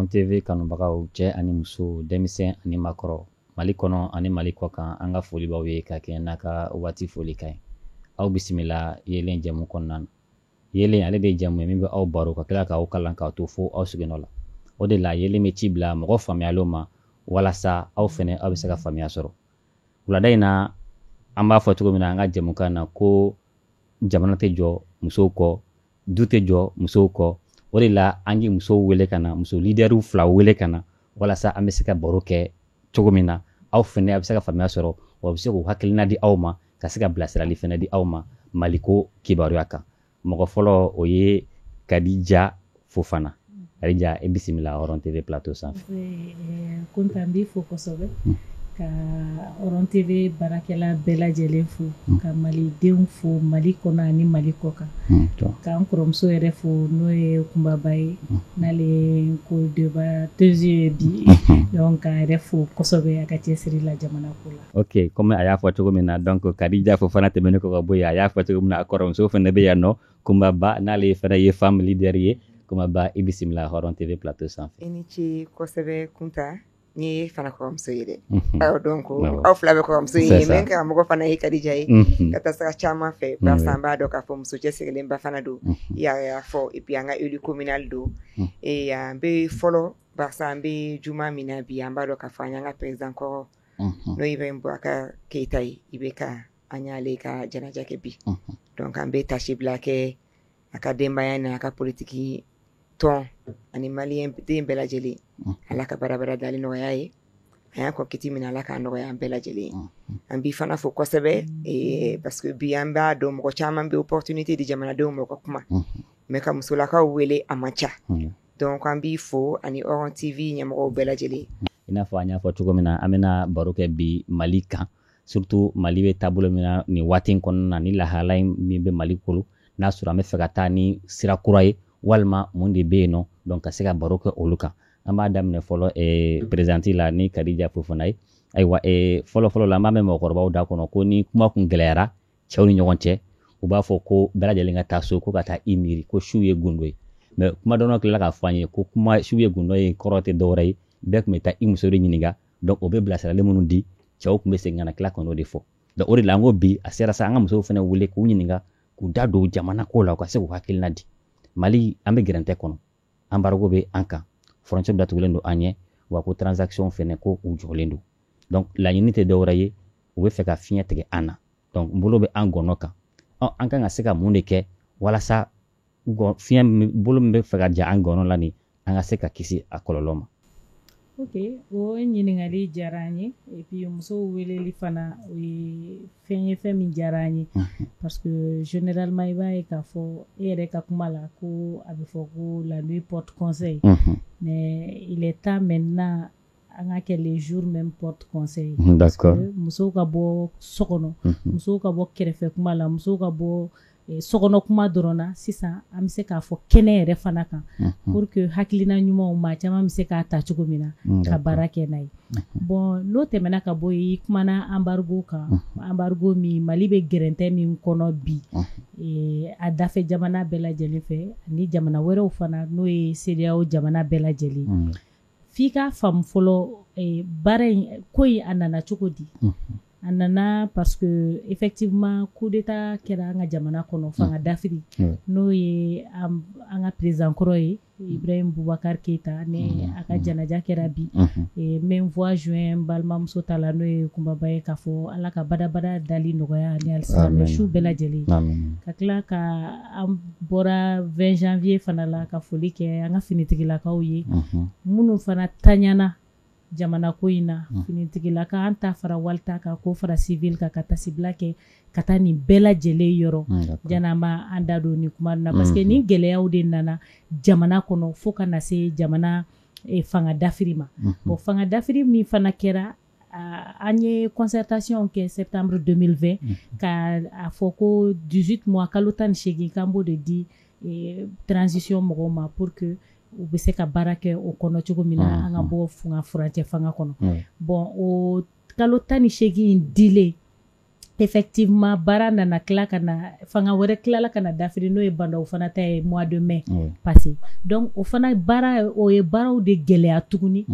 Horon TV kanubagaw cɛ ani muso denmisɛn ani makɔrɔ Mali kɔnɔ ani Mali kɔ kan an ka foli b'aw ye ka kɛ n'a ka waati foli ka ɲi aw bisimila yelen jɛmu kɔnɔna na yelen ale de jɛmu ye min bɛ aw baro ka tila k'aw kalan k'aw to fo aw sigiɲɔgɔn la o de la yelen bɛ ci bila mɔgɔ faamuyaliw ma walasa aw fɛnɛ aw bɛ se ka faamuya sɔrɔ wulada in na an b'a fɔ cogo min na an ka jɛmukan na ko jamana tɛ jɔ musow kɔ du tɛ jɔ musow kɔ o de la an ye musow wele ka na muso leaderw fila wele ka na walasa an bɛ se ka baro kɛ cogo min na aw fɛnɛ a bɛ se ka faamuya sɔrɔ wa bɛ se k'u hakilina di aw ma ka se ka bilasirali fɛnɛ di aw ma Maliko kibaruya kan mɔgɔ fɔlɔ o ye Kadija Fofana Kadija e bisimila Horon TV plateau sanfɛ kontaan bi fo kosɛbɛ ka Horon TV baarakɛla bɛɛ lajɛlen fo ka malidenw fo Mali kɔnɔ ani Mali kɔ kan k'an kɔrɔmuso yɛrɛ fo n'o ye Kunbaba ye n'ale ko debatteuse ye bi donc a yɛrɛ fo kosɛbɛ a ka cɛsiri la jamana ko la. Ok comme a y'a fɔ cogo min na donc Kadija Fofana tɛmɛnen kɔ ka bɔ yen a y'a fɔ cogo min na a kɔrɔmuso fɛnɛ bɛ yan nɔ Kunbaba n'ale fɛnɛ ye femme leader ye Kunbaba i bisimila Horon TV plateau sanfɛ. I ni ce kosɛbɛ Kunta ni fana kɔrɔmuso ye dɛ aw donc aw fila bɛ kɔrɔmuso ye mais ka mɔgɔ fana ye Kadija ye ka taa sira caman fɛ barisa an b'a dɔn k'a fɔ muso cɛsirilen ba fana don i y'a fɔ et puis an ka élu communal don et an bɛ fɔlɔ barisa an bɛ juma min na bi an b'a dɔn k'a fɔ an y'an ka président kɔrɔ n'o Ibrahim Boubacar Keita ye i bɛ ka an y'ale ka janaja kɛ bi donc an bɛ tasi bila kɛ a ka denbaya n'a ka politiki tɔn ani maliyɛn den bɛɛ lajɛlen ala ka barabara dali nɔgɔya ye a y'a kɔ kiti min ala k'a nɔgɔya an bɛɛ lajɛlen an b'i fana fo kosɛbɛ parce que bi an b'a dɔn mɔgɔ caman bɛ opportunité di jamanadenw ma u ka kuma mais ka musolakaw wele a man ca donc an b'i fo ani Horon TV ɲɛmɔgɔw bɛɛ lajɛlen i n'a fɔ an y'a fɔ cogo min na an bɛna baro kɛ bi Mali kan surtout Mali bɛ taabolo min na nin waati in kɔnɔna na ni lahala min bɛ Mali kolo n'a sɔrɔ an bɛ fɛ ka taa ni sira kura ye walima mun de bɛ yen nɔ donc ka se ka baro kɛ olu kan an b'a daminɛ fɔlɔ présidente la ni Kadija Fofana ye ayiwa fɔlɔ la an b'a mɛn mɔgɔkɔrɔbaw da kɔnɔ ko ni kuma kun gɛlɛyara cɛw ni ɲɔgɔn cɛ u b'a fɔ ko bɛɛ lajɛlen ka taa so ko ka taa i miiri ko su ye gundo ye mais kuma dɔnnaw tilala k'a fɔ an ye ko kuma su ye gundo ye kɔrɔ tɛ dɔwɛrɛ ye bɛɛ tun bɛ taa i muso de ɲininka donc o bɛ bilasirali minnu di cɛw tun bɛ segin ka na tila k'o de fɔ donc o de la an ko bi a sera sa an ka musow fana wele k'u ɲininka k'u da don jamana ko la u ka se k'u hakilina di Mali an bɛ gɛrɛntɛ kɔnɔ embargo bɛ an kan frontière datugulen don an ɲɛ wa ko transaction fɛnɛ ko u jɔlen don donc laɲini tɛ dɔwɛrɛ ye u bɛ fɛ ka fiɲɛ tigɛ an na donc bolo bɛ an gɔnɔ kan an kan ka se ka mun de kɛ walasa fiɲɛ bolo min bɛ fɛ ka ja an gɔnɔ la ni an ka se ka kisi a kɔlɔlɔ ma. Ok o ɲininkali diyara an ye et puis musow weleli fana o ye fɛn ye fɛn min diyara an ye parce que généralement i b'a ye k'a fɔ e yɛrɛ ka kuma la ko a bɛ fɔ ko la nuit porte conseil mais il est temps maintenant an ka kɛ les jours même porte conseil parce que musow ka bɔ so kɔnɔ musow ka bɔ kɛrɛfɛ kuma la musow ka bɔ sokɔnɔ kuma dɔrɔn na sisan an bɛ se k'a fɔ kɛnɛ yɛrɛ fana kan pour que hakilina ɲumanw maa caman bɛ se k'a ta cogo min na ka baara kɛ n'a ye bon n'o tɛmɛna ka bɔ yen i kumana embargo kan embargo min Mali bɛ gɛrɛntɛ min kɔnɔ bi a dafɛ jamana bɛɛ lajɛlen fɛ ani jamana wɛrɛw fana n'o ye CEDEAO jamana bɛɛ lajɛlen f'i k'a faamu fɔlɔ baara in ko in a nana cogo di a nana parce que effectivement coup d'état kɛra an ka jamana kɔnɔ fanga dafiri n'o ye an ka président kɔrɔ ye Ibrahim Boubacar Keita ni a ka janaja kɛra bi mais voix juin balimamuso ta la n'o ye Kunbaba ye k'a fɔ ala ka badabada dali nɔgɔya ni alisilamɛ su bɛɛ lajɛlen ka tila ka an bɔra 20 janvier fana la ka foli kɛ an ka finitigilakaw ye minnu fana taɲana jamana ko in na finitigilaka an ta fara walita kan ko fara civil kan ka tasibila kɛ ka taa nin bɛɛ lajɛlen yɔrɔ janama an da don nin kuma na parce que ni gɛlɛyaw de nana jamana kɔnɔ fo ka na se jamana fanga dafiri ma bon fanga dafiri min fana kɛra an ye concertation kɛ septembre 2020 ka a fɔ ko 18 mois kalo 18 k'an b'o de di transition mɔgɔw ma pour que u bɛ se ka baara kɛ o kɔnɔ cogo min na an ka bɔ furancɛ fanga kɔnɔ bon o kalo 18 in dilen effectivement bara nana kila kana fanga wɛrɛ kilala kana dafiri n'o ye banda o fana ta ye mois de mai passé donc o fana bara o ye baraw de gɛlɛya tuguni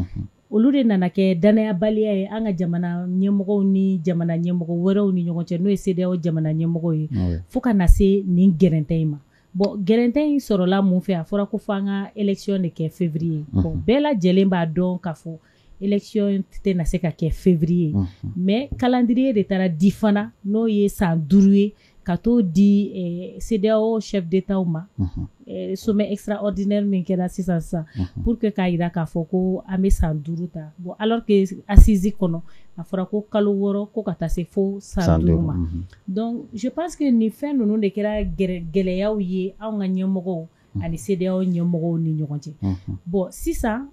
olu de nana kɛ danayabaliya ye an ka jamana ɲɛmɔgɔw ni jamana ɲɛmɔgɔ wɛrɛw ni ɲɔgɔn cɛ n'o ye CEDEAO jamana ɲɛmɔgɔw ye fo ka na se nin gɛrɛntɛ in ma bon gɛrɛntɛ in sɔrɔla mun fɛ a fɔra ko fo an ka élection de kɛ février bon bɛɛ lajɛlen b'a dɔn k'a fɔ élection tɛ na se ka kɛ février mais calendrier de taara di fana n'o ye san 5 ye ka t'o di CEDEAO chef d'état ma sommet extraordinaire min kɛra sisan pour que k'a yira k'a fɔ ko an bɛ san 5 ta bon alors que assise kɔnɔ a fɔra ko kalo 6 ko ka taa se fo san 5 ma donc je pense que nin fɛn ninnu de kɛra gɛlɛyaw ye anw ka ɲɛmɔgɔw ani CEDEAO ɲɛmɔgɔw ni ɲɔgɔn cɛ bon sisan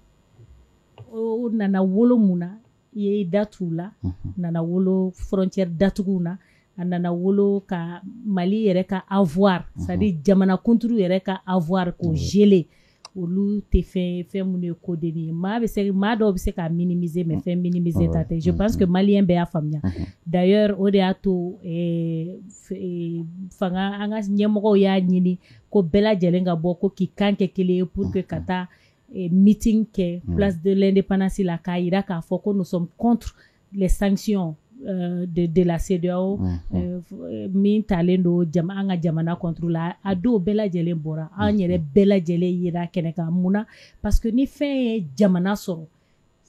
o nana wolo mun na i ye da t'u la nana wolo frontière datuguw na a nana wolo ka Mali yɛrɛ ka avoir c'est-à-dire jamana kunturu yɛrɛ ka avoir ko geler olu tɛ fɛn mun ye kodeni ye maa dɔw bɛ se ka minimiser mais fɛn minimiser ta tɛ je pense que malien bɛɛ y'a faamuya d'ailleurs o de y'a to fanga an ka ɲɛmɔgɔw y'a ɲini ko bɛɛ lajɛlen ka bɔ ko k'i kan kɛ kelen ye pour que ka taa meeting kɛ place de l'indépendance la k'a yira k'a fɔ ko nous sommes contre les sanctions de la CEDEAO min talen do an ka jamana contre la a dɔw bɛɛ lajɛlen bɔra an yɛrɛ bɛɛ lajɛlen yera kɛnɛ kan mun na parce que ni fɛn ye jamana sɔrɔ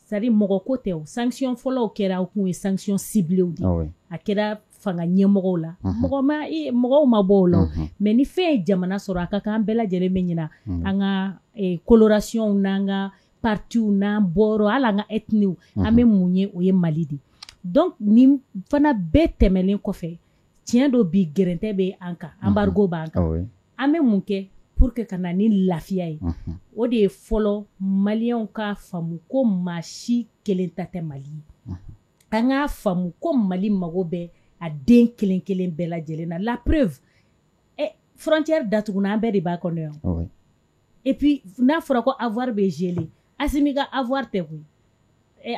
c'est-à-dire mɔgɔ ko tɛ o sanction fɔlɔw kɛra o kun ye sanction ciblées de a kɛra fanga ɲɛmɔgɔw la mɔgɔw ma bɔ o la mais ni fɛn ye jamana sɔrɔ a ka kan an bɛɛ lajɛlen bɛ ɲina an ka coloration n'an ka partiw n'an bɔrɔ hali an ka ethnies an bɛ mun ye o ye Mali de donc nin fana bɛɛ tɛmɛlen kɔfɛ tiɲɛ dɔ bi gɛrɛntɛ bɛ an kan embargo b'an kan an bɛ mun kɛ pour que ka na ni lafiya ye o de ye fɔlɔ maliyɛnw k'a faamu ko maa si kelen ta tɛ Mali ye an k'a faamu ko Mali mago bɛ a den kelen kelen bɛɛ lajɛlen na la preuve frontière datuguna an bɛɛ de b'a kɔnɔ yan et puis n'a fɔra ko avoir bɛ geler Assimi ka avoir tɛ koyi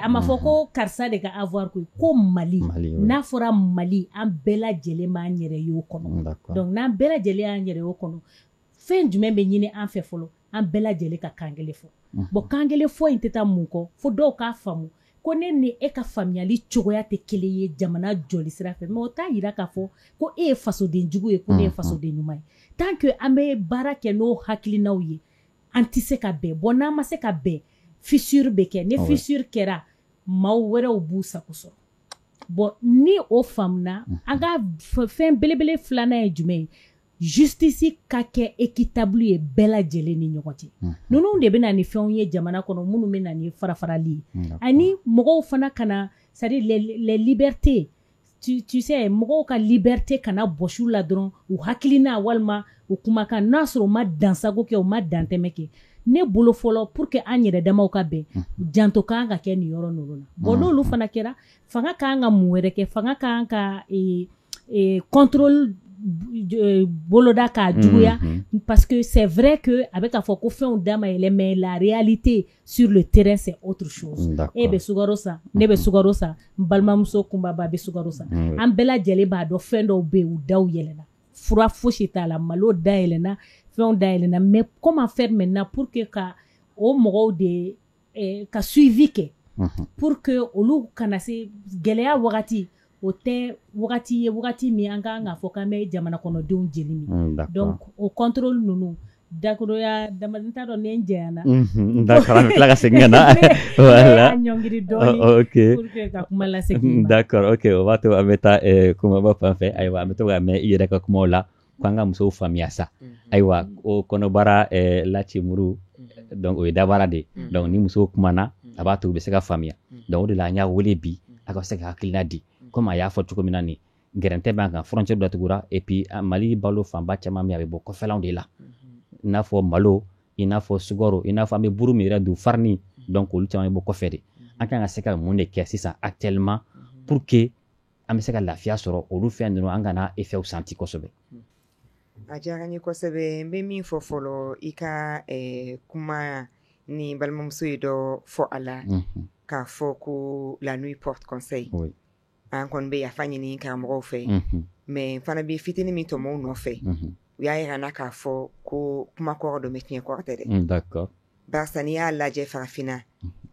a ma fɔ ko karisa de ka avoir koyi ko Mali n'a fɔra Mali an bɛɛ lajɛlen b'an yɛrɛ ye o kɔnɔ donc n'an bɛɛ lajɛlen y'an yɛrɛ ye o kɔnɔ fɛn jumɛn bɛ ɲini an fɛ fɔlɔ an bɛɛ lajɛlen ka kan kelen fɔ bon kan kelen fɔ in tɛ taa mun kɔ fo dɔw k'a faamu ko ne ni e ka faamuyali cogoya tɛ kelen ye jamana jɔli sira fɛ mais o t'a yira k'a fɔ ko e ye fasoden jugu ye ko ne ye fasoden ɲuman ye tant que an bɛ baara kɛ n'o hakilinaw ye an tɛ se ka bɛn bon n'an ma se ka bɛn fissure bɛ kɛ ni fissure kɛra maaw wɛrɛw b'u sago sɔrɔ bon ni o faamuna an ka fɛn belebele filanan ye jumɛn ye justice ka kɛ équitable ye bɛɛ lajɛlen ni ɲɔgɔn cɛ ninnu de bɛ na ni fɛnw ye jamana kɔnɔ minnu bɛ na ni farafarali ye ani mɔgɔw fana kana c'est-à-dire les libertés tu sais mɔgɔw ka liberté kana bɔsiw la dɔrɔn u hakilina walima u kumakan n'a sɔrɔ u ma dansago kɛ u ma dantɛmɛ kɛ ne bolo fɔlɔ pour que an yɛrɛ damaw ka bɛn janto kan ka kɛ nin yɔrɔ ninnu na bon n'olu fana kɛra fanga kan ka mun wɛrɛ kɛ fanga kan ka contrôle boloda k'a juguya parce que c'est vrai que a bɛ k'a fɔ ko fɛnw dama yɛlɛ mais la réalité sur le terrain c'est autre chose e bɛ sukaro san ne bɛ sukaro san n balimamuso kunbaba bɛ sukaro san an bɛɛ lajɛlen b'a dɔn fɛn dɔw bɛ yen u daw yɛlɛna fura fosi t'a la malo da yɛlɛna fɛnw da yɛlɛna mais comment faire maintenant pour que ka o mɔgɔw de ka suivi kɛ pour que olu kana se gɛlɛya wagati o tɛ wagati ye wagati min an kan k'a fɔ k'an bɛ jamana kɔnɔdenw jeli min donc o contrôle ninnu dakuruya dama n t'a dɔn ni n jɛyana d'accord an bɛ tila ka segin ka na voilà a ɲɔngiri dɔɔni pour que ka kuma lasegin d'accord ok o b'a to an bɛ taa kumaba fan fɛ ayiwa an bɛ to ka mɛn i yɛrɛ ka kumaw la ko an ka musow faamuya sa ayiwa o kɔnɔbara lacimuru donc o ye dabara de donc ni musow kumana a b'a to u bɛ se ka faamuya donc o de la an y'a wele bi a ka se ka hakilina di comme a y'a fɔ cogo min na nin gɛrɛntɛ b'an kan frontière datugura et puis Mali balo fanba caman min a bɛ bɔ kɔfɛlanw de la i n'a fɔ malo i n'a fɔ sukaro i n'a fɔ an bɛ buru min yɛrɛ dun farni donc olu caman bɛ bɔ kɔfɛ de an kan ka se ka mun de kɛ sisan actuellement pour que an bɛ se ka lafiya sɔrɔ olu fɛn ninnu an kana effet santi kosɛbɛ a diyara n ye kosɛbɛ n bɛ min fɔ fɔlɔ i ka kuma ni balimamuso ye dɔ fɔ a la k'a fɔ ko la nuit porte conseil an kon be ya fa ɲini karamɔgɔw fɛ mais fana bi fitini min tɔmɔ nɔfɛ u y'a yira na k'a fɔ ko kuma kɔrɔ dɔ mɛ tiɲɛ kɔrɔ tɛ dɛ d'accord barisa n'i y'a lajɛ farafina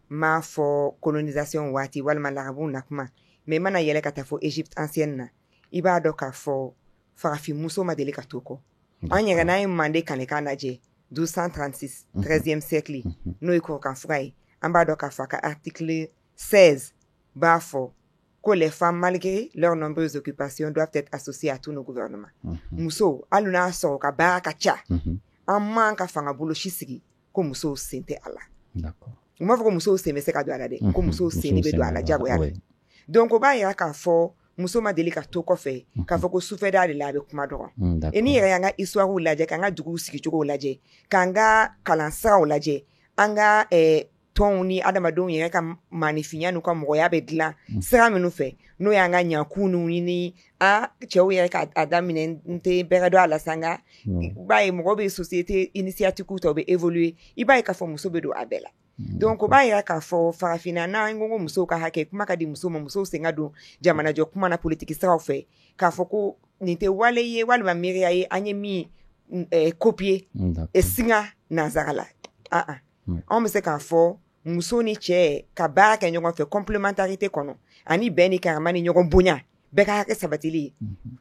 m'a fɔ colonisation waati walima larabu na kuma mais mana yɛlɛ ka taa fɔ Égypte ancienne na i b'a dɔn k'a fɔ farafin muso ma deli ka to kɔ an yɛrɛ n'an ye mande kalekan lajɛ 1236 13e siècle n'o ye kɔrɔkanfuga ye an b'a dɔn k'a fɔ a ka article 16 b'a fɔ que les femmes, malgré leurs nombreuses occupations, doivent être associées à tous nos gouvernements. Muso, aluna so ka baraka cha. En manque fanga bolo shisigi ko muso sente ala. D'accord. Uma fo muso se me se ka do ala de. Ko muso se ni be do ala jago ya. Donc ba ya ka fo muso ma deli ka to kofe ka fo ko sufeda de la be kuma do. E ni yanga histoire ou laje ka nga dugu sigi jogo laje. Ka nga kalansa o laje. Anga ton ni adamadenw yɛrɛ ka manifinya n'u ka mɔgɔya bɛ dilan sira minnu fɛ n'o y'an ka ɲakunu ni cɛw yɛrɛ ka a daminɛ n tɛ bɛɛ ka dɔn a la sanga i b'a ye mɔgɔ bɛ société initiative tɔw bɛ évoluer i b'a ye k'a fɔ muso bɛ don a bɛɛ la donc o b'a yira k'a fɔ farafinna n'an ko musow ka hakɛ kuma ka di muso ma musow sen ka don jamanajɔ kuma na politiki siraw fɛ k'a fɔ ko nin tɛ wale ye walima miiriya ye an ye min copier singa nanzara la anw bɛ se k'a fɔ muso ni cɛ ka baara kɛ ɲɔgɔn fɛ complémentarité kɔnɔ ani bɛn ni karama ni ɲɔgɔn bonya bɛɛ ka hakɛ sabatili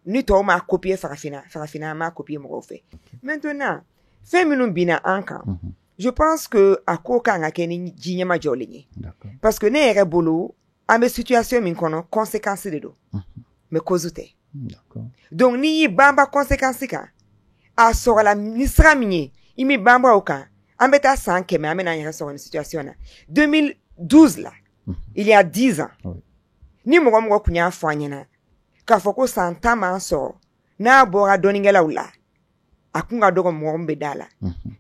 ni tɔw m'a copier farafina m'a copier mɔgɔw fɛ maintenant fɛn minnu binna an kan je pense que a ko kan ka kɛ ni ji ɲɛma jɔlen ye parce que ne yɛrɛ bolo an bɛ situation min kɔnɔ conséquence de don mais cause tɛ donc n'i y'i banba conséquence kan a sɔrɔla ni sira min ye i mi banba o kan an bɛ taa san 100 an bɛna an yɛrɛ sɔrɔ ni situation na 2012 la il y a 10 ans ni mɔgɔ mɔgɔ kun y'a fɔ an ɲɛna k'a fɔ ko san 10 m'an sɔrɔ n'a bɔra dɔnnikɛlaw la a kun ka dɔgɔ mɔgɔ min bɛ da la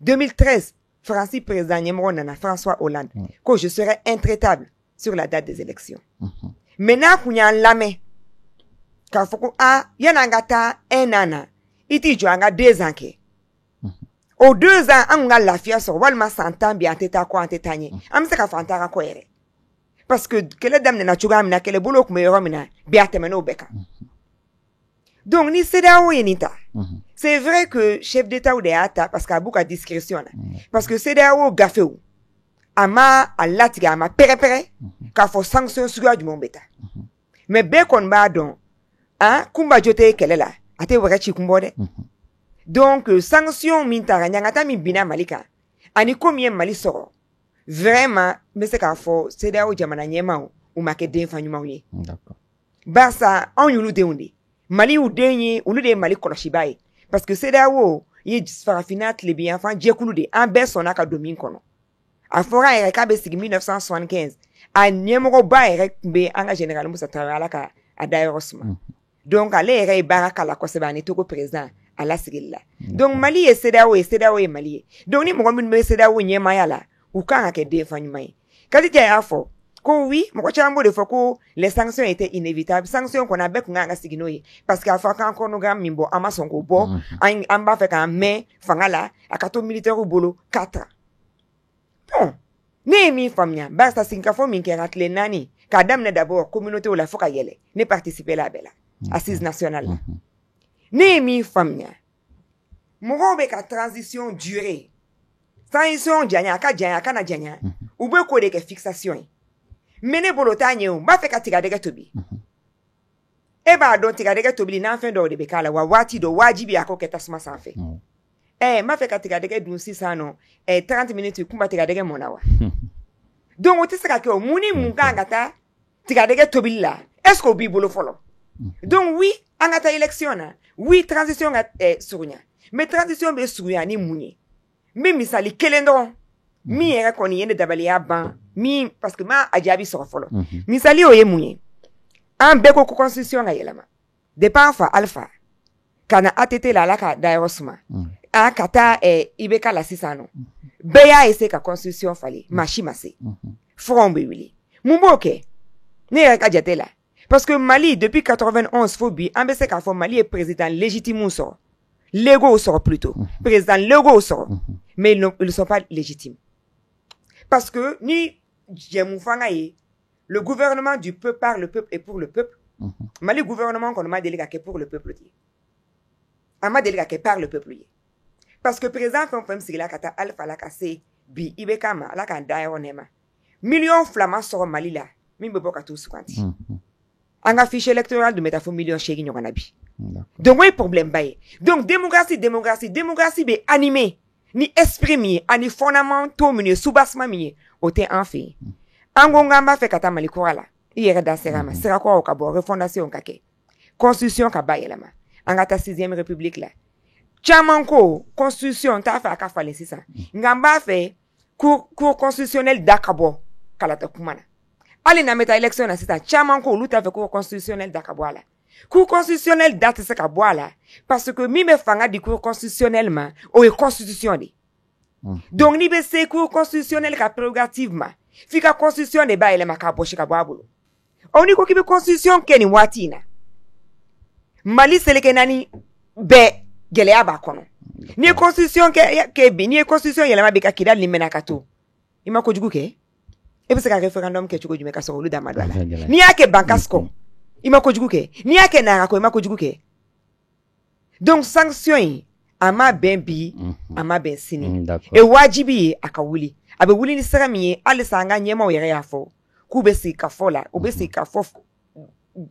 2013 Faransi président ɲɛmɔgɔ nana François Hollande ko je serai intraitable sur la date des élections mais n'a kun y'an lamɛn k'a fɔ ko yan'an ka taa 1 an na i t'i jɔ an ka 2 ans kɛ o 2 ans an ka lafiya sɔrɔ walima san 10 bi an tɛ taa kɔ an tɛ taa ɲɛ an bɛ se ka fɔ an t'a ka kɔ yɛrɛ parce que kɛlɛ daminɛna cogoya min na kɛlɛbolo tun bɛ yɔrɔ min na bi a tɛmɛn'o bɛɛ kan donc ni CEDEAO ye nin ta c'est vrai que chef d'état de y'a ta parce que a b'u ka discrétion na parce que CEDEAO gafew a ma a latigɛ a ma pɛrɛ-pɛrɛ k'a fɔ sanction suguya jumɛn bɛ ta mais bɛɛ kɔni b'a dɔn kunba jo tɛ kɛlɛ la a tɛ wɛrɛ ci kun bɔ dɛ donc sanction min taara ɲangata min binna Mali kan ani ko min ye Mali sɔrɔ vraiment n bɛ se k'a fɔ CEDEAO jamana ɲɛmaaw u ma kɛ den fa ɲumanw ye barisa anw y'olu denw de Mali y'u den ye olu de ye Mali kɔlɔsibaa ye parce que CEDEAO ye farafinna tilebiyanfan jɛkulu de an bɛɛ sɔnna ka don min kɔnɔ a fɔra yɛrɛ k'a bɛ sigi 1975 a ɲɛmɔgɔba yɛrɛ tun bɛ an ka général Musa Tarawele ala ka a dayɔrɔ suma donc ale yɛrɛ ye baara kala kosɛbɛ ani Togo président ala sigili la donc Mali ye CEDEAO ye Mali ye donc ni mɔgɔ minnu bɛ CEDEAO ɲɛmaaya la u kan ka kɛ den fa ɲuman ye Kadija y'a fɔ ko oui mɔgɔ caman b'o de fɔ ko les sanctions étaient inévitables sanction kɔni a bɛɛ kun kan ka sigi n'o ye parce que a fɔ k'an chronogramme min bɔ an ma sɔn k'o bɔ an b'a fɛ k'an mɛn fanga la a ka to militaires bolo 4 ans bon ne ye min faamuya barisa sigikafɔ min kɛra tile 4 k'a daminɛ d'abord communauté la fo ka yɛlɛ ne participer la a bɛɛ la assise nationale la ne ye min faamuya mɔgɔw bɛ ka transition durer transition janya a ka janya a kana janya u bɛ k'o de kɛ fixation ye mais ne bolo t'a ɲɛ o n b'a fɛ ka tigadɛgɛ tobi e b'a dɔn tigadɛgɛ tobili n'an fɛn dɔw de bɛ k'a la wa waati dɔ wajibi a k'o kɛ tasuma sanfɛ n b'a fɛ ka tigadɛgɛ dun sisan nɔ 30 minutes kunba tigadɛgɛ mɔna wa donc o tɛ se ka kɛ o mun ni mun kan ka taa tigadɛgɛ tobili la est ce que o b'i bolo fɔlɔ donc oui an ka taa élection na oui transition ka surunya mais transition bɛ surunya ni mun ye n bɛ misali kelen dɔrɔn min yɛrɛ kɔni ye ne dabaliya ban min parce que ma a jaabi sɔrɔ fɔlɔ misali o ye mun ye an bɛɛ ko constitution ka yɛlɛma depuis an fa Alpha ka na ATT la ala ka dayɔrɔ suma ka taa IBK la sisan nɔ bɛɛ y'a essayer ka constitution falen maa si ma se fɔlɔw bɛ wuli mun b'o kɛ ne yɛrɛ ka jate la parce que Mali depuis 91 fo bi an bɛ se k'a fɔ Mali ye président légitime sɔrɔ légaux sɔrɔ plutôt président légaux sɔrɔ mais ils ne sont pas légitimes parce que ni jɛmu fanga ye le gouvernement du peuple par le peuple et pour le peuple Mali gouvernement qu'on m'a délégué pour le peuple. On m'a délégué par le peuple. Parce que président comme si la kata alpha la cassé bi ibekama la kan daïronema. Millions flamands sur Mali là. Mimbe boka tous kwanti. Anga fiche électoral de métaphore millions chéri nyokanabi. Donc oui problème baye. Donc démocratie be animé ni exprimé ani fondamental mini soubassement mini ote en fait. Angonga m'a fait kata Mali korala. Yere da serama sera ko o kabo refondation kake. Constitution ka baye lama. Anga ta 6e république là. Chamanko constitution ta fa ka fale sisa. Ngamba fait cour constitutionnel dakabo kalata kumana. Ali na meta élection na sita chamanko luta fait cour constitutionnel dakabo ala. Cour constitutionnel date se ka boala parce que mi me fanga di cour constitutionnellement o e constitution de. Donc ni be se cour constitutionnel ka prérogative ma. Fika constitution de ba ele makaboshi ka boabulo. Oni ko kibe constitution keni watina. Mali seleke nani be gele aba kono. Ni constitution ke bi ni constitution yele ma be ka kidal ni menakato. Ima ko jugu ke? Ebe se ka referendum ke chugo jume ka so lu da madwala. Ni yake bankasko. Ima ko jugu ke? Ni yake na ko ima ko jugu ke? Donc sanction ama ben bi ama ben sini. E wajibi akawuli. Abe wuli ni sera miye ale sanga nyema o yere yafo. Ku be si ka fola, o be si ka fof.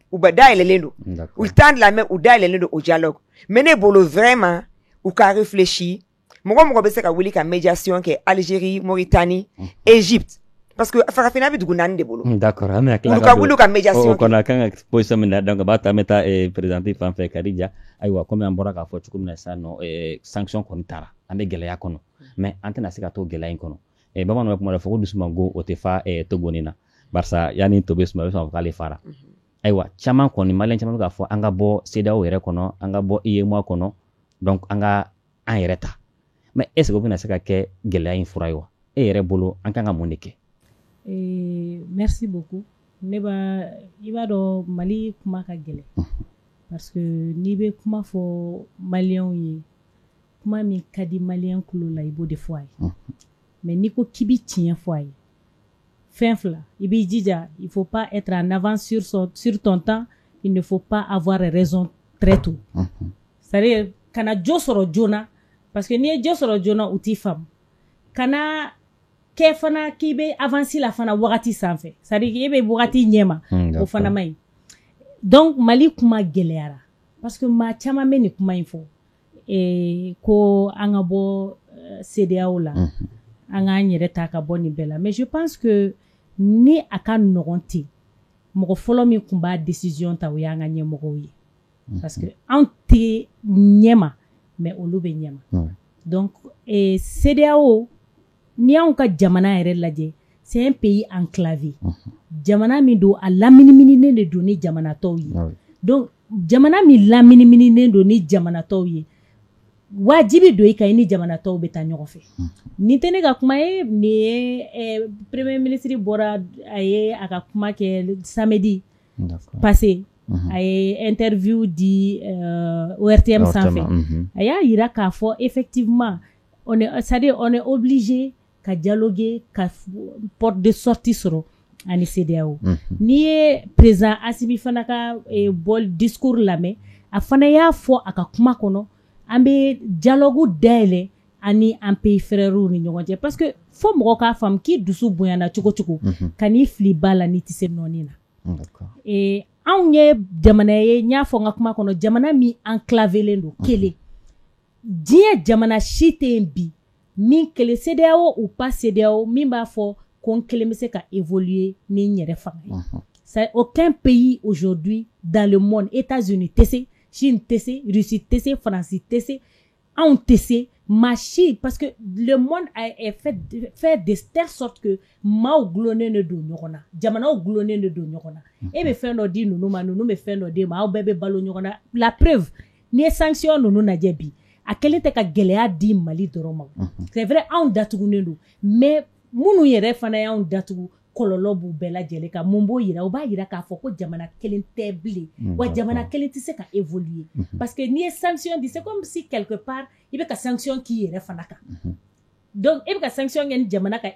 Ou bada lendo. Ou tendre la main ou da lendo au dialogue. Menez bolo vraiment ou ka réfléchir. Mo be se ka wuli ka médiation ke Algérie, Mauritanie, Égypte. Parce que farafina bi dugunani de bolo. D'accord, ame akla. Ou ka wuli ka médiation. Ko na kan position min donc ba ta meta présenter Fanfé Kadija. Aywa comme on bora ka fo chukum na sano sanction kon tara. Ame gele ya kono. Mais antena sika to gele kono. Bama no kuma fo dusuma go otefa togonina. Barsa yani to besuma so kale fara. Aywa chama ko ni malen chama ka fo anga bo CEDEAO yere kono anga bo IEMOA kono donc anga an yereta mais est ce que vous n'avez pas que gela infurayo e yere bolo anga nga monike merci beaucoup neba iba do Mali kuma ka gele parce que ni be kuma fo malien yi kuma mi kadi malien kulo la ibo de fois mais ni ko kibi tien fois Finfla, il faut pas être en avance sur ton temps, il ne faut pas avoir raison très tôt. C'est-à-dire, kana jo soro jona, parce que ni jo soro jona uti femme. Kana ke fana kibe avancer la fana wakati sanfe. C'est-à-dire kibe wakati nyema o fana mai. Donc Mali kuma geleara parce que ma chama meni kuma info ko angabo CEDEAO la. Anga nyere taka boni bela mais je pense que ni aka nogonti moko folo mi kumba décision ta wi anga nyemoko yi parce que anti nyema mais olube nyema donc CEDEAO ni an ka jamana yɛrɛ lajɛ c'est un pays enclavé jamana min do a laminiminen de do ni jamana tɔw ye donc jamana min laminiminen do ni jamana tɔw ye wajibi do i ka ni jamana tɔw bɛ taa ɲɔgɔn fɛ ni tɛ ne ka kuma ye ni premier ministre bɔra a ye a ka kuma kɛ samedi passé a ye interview di ORTM sanfɛ a y'a yira k'a fɔ effectivement c'est-à-dire on est obligé ka dialoguer ka porte de sortie sɔrɔ ani CEDEAO n'i ye président Assimi fana ka discours lamɛn a fana y'a fɔ a ka kuma kɔnɔ an bɛ dialogue dayɛlɛ ani an pays frères ni ɲɔgɔn cɛ parce que fo mɔgɔ k'a faamu k'i dusu bonyana cogo cogo kan'i fili ba la n'i tɛ se nɔɔni na anw ye jamana ye n y'a fɔ n ka kuma kɔnɔ jamana min enclavelen don kelen diɲɛ jamana si tɛ yen bi min kelen CEDEAO ou pas CEDEAO min b'a fɔ ko n kelen bɛ se ka évoluer ni n yɛrɛ fanga ye aucun pays aujourd'hui dans le monde États-Unis tɛ se Chine tɛ se Russie tɛ se France tɛ se anw tɛ se Machi, parce que le monde est fait de telle sorte que maaw gulonnen de don ɲɔgɔn na jamanaw gulonnen de don ɲɔgɔn na e bɛ fɛn dɔ di ninnu ma ninnu bɛ fɛn dɔ di ma aw bɛɛ bɛ balo ɲɔgɔn na la preuve ni ye sanction ninnu lajɛ bi a kɛlen tɛ ka gɛlɛya di Mali dɔrɔn ma c'est vrai anw datugunen don mais minnu yɛrɛ fana y'anw datugu kɔlɔlɔ b'u bɛɛ lajɛlen kan mun b'o yira o b'a yira k'a fɔ ko jamana kelen tɛ bilen wa jamana kelen tɛ se ka évoluer parce que n'i ye sanction di c'est comme si quelque part i bɛ ka sanction k'i yɛrɛ fana kan donc i bɛ ka sanction kɛ ni jamana kan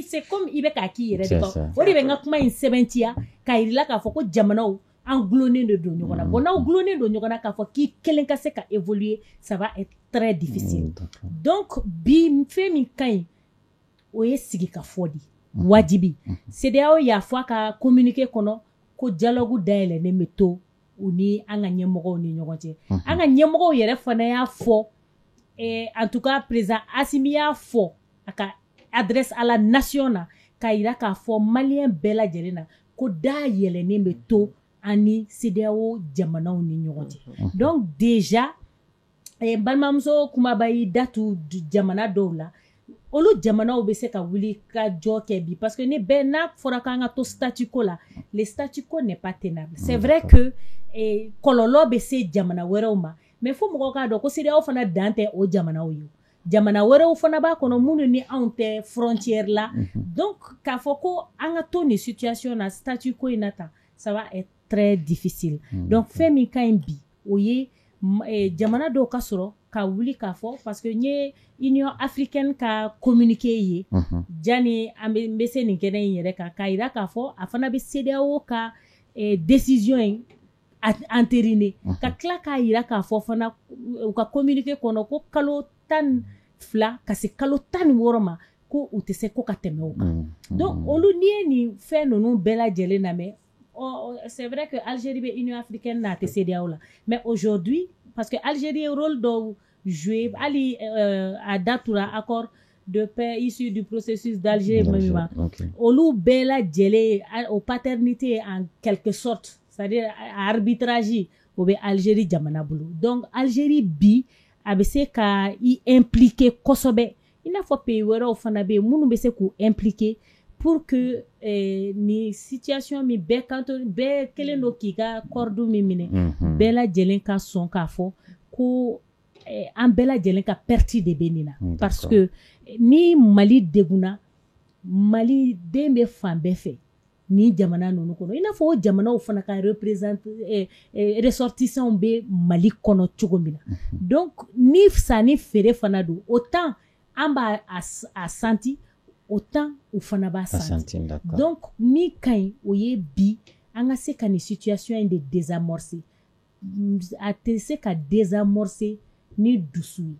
c'est comme i bɛ k'a k'i yɛrɛ de kan o de bɛ n ka kuma in sɛbɛntiya k'a yirila k'a fɔ ko jamanaw en gloné de don ɲɔgɔn na bon n'aw gloné don ɲɔgɔn na k'a fɔ k'i kelen ka se ka évoluer ça va être très difficile donc bi fɛn min ka ɲi o ye sigi ka fɔ di wajibi CEDEAO y'a fɔ a ka communiqué kɔnɔ ko dialogue dayɛlɛnnen bɛ to u ni an ka ɲɛmɔgɔw ni ɲɔgɔn cɛ an ka ɲɛmɔgɔw yɛrɛ fana y'a fɔ en tout cas président Assimi y'a fɔ a ka adresse à la nation na k'a yira k'a fɔ maliyɛn bɛɛ lajɛlen na ko da yɛlɛnnen bɛ to an ni CEDEAO jamanaw ni ɲɔgɔn cɛ donc déjà balimamuso kumaba y'i da tu jamana dɔw la olu jamanaw bɛ se ka wuli ka jɔ kɛ bi parce que ni bɛɛ n'a fɔra k'an ka to statu quo la le statu quo n'est pas tenable c'est vrai que kɔlɔlɔ bɛ se jamana wɛrɛw ma mais fo mɔgɔw k'a dɔn ko CEDEAO fana dan tɛ o jamanaw ye jamana wɛrɛw fana b'a kɔnɔ minnu ni anw tɛ frontière la donc k'a fɔ ko an ka to nin situation na statu quo in na tan ça va être très difficile donc fɛn min ka ɲi bi o ye jamana dɔw ka sɔrɔ ka wuli k'a fɔ parce que n ye Union africaine ka communiqué ye jani an bɛ se nin kɛnɛ in yɛrɛ kan k'a yira k'a fɔ a fana bɛ CEDEAO ka décision in entériner ka tila k'a yira k'a fɔ fana u ka communiqué kɔnɔ ko kalo 12 ka se kalo 16 ma ko u tɛ se ko ka tɛmɛ o kan donc olu n'i ye nin fɛn ninnu bɛɛ lajɛlen lamɛn c'est vrai que Algérie bɛ Union africaine n'a tɛ CEDEAO la mais aujourd'hui parce que Algérie ye rôle dɔw jouer hali a datura accord de paix issu du processus d'Alger olu bɛɛ lajɛlen au paternité en quelque sorte c'est-à-dire arbitrage o bɛ Algérie jamana bolo donc Algérie bi a bɛ se ka i impliquer kosɛbɛ i n'a fɔ pays wɛrɛw fana bɛ yen minnu bɛ se k'u impliquer pour que ni situation min bɛɛ kelen don k'i ka kɔrdu min minɛ bɛɛ lajɛlen ka sɔn k'a fɔ ko an bɛɛ lajɛlen ka perte de bɛ nin na parce que ni Mali degunna Mali den bɛ fan bɛɛ fɛ ni jamana ninnu kɔnɔ i n'a fɔ o jamanaw fana ka ressortissants bɛ Mali kɔnɔ cogo min na donc ni sanni feere fana don autant an b'a senti autant u fana b'a senti donc min ka ɲi o ye bi an ka se ka nin situation in de désamorcer a tɛ se ka désamorcer ni dusu ye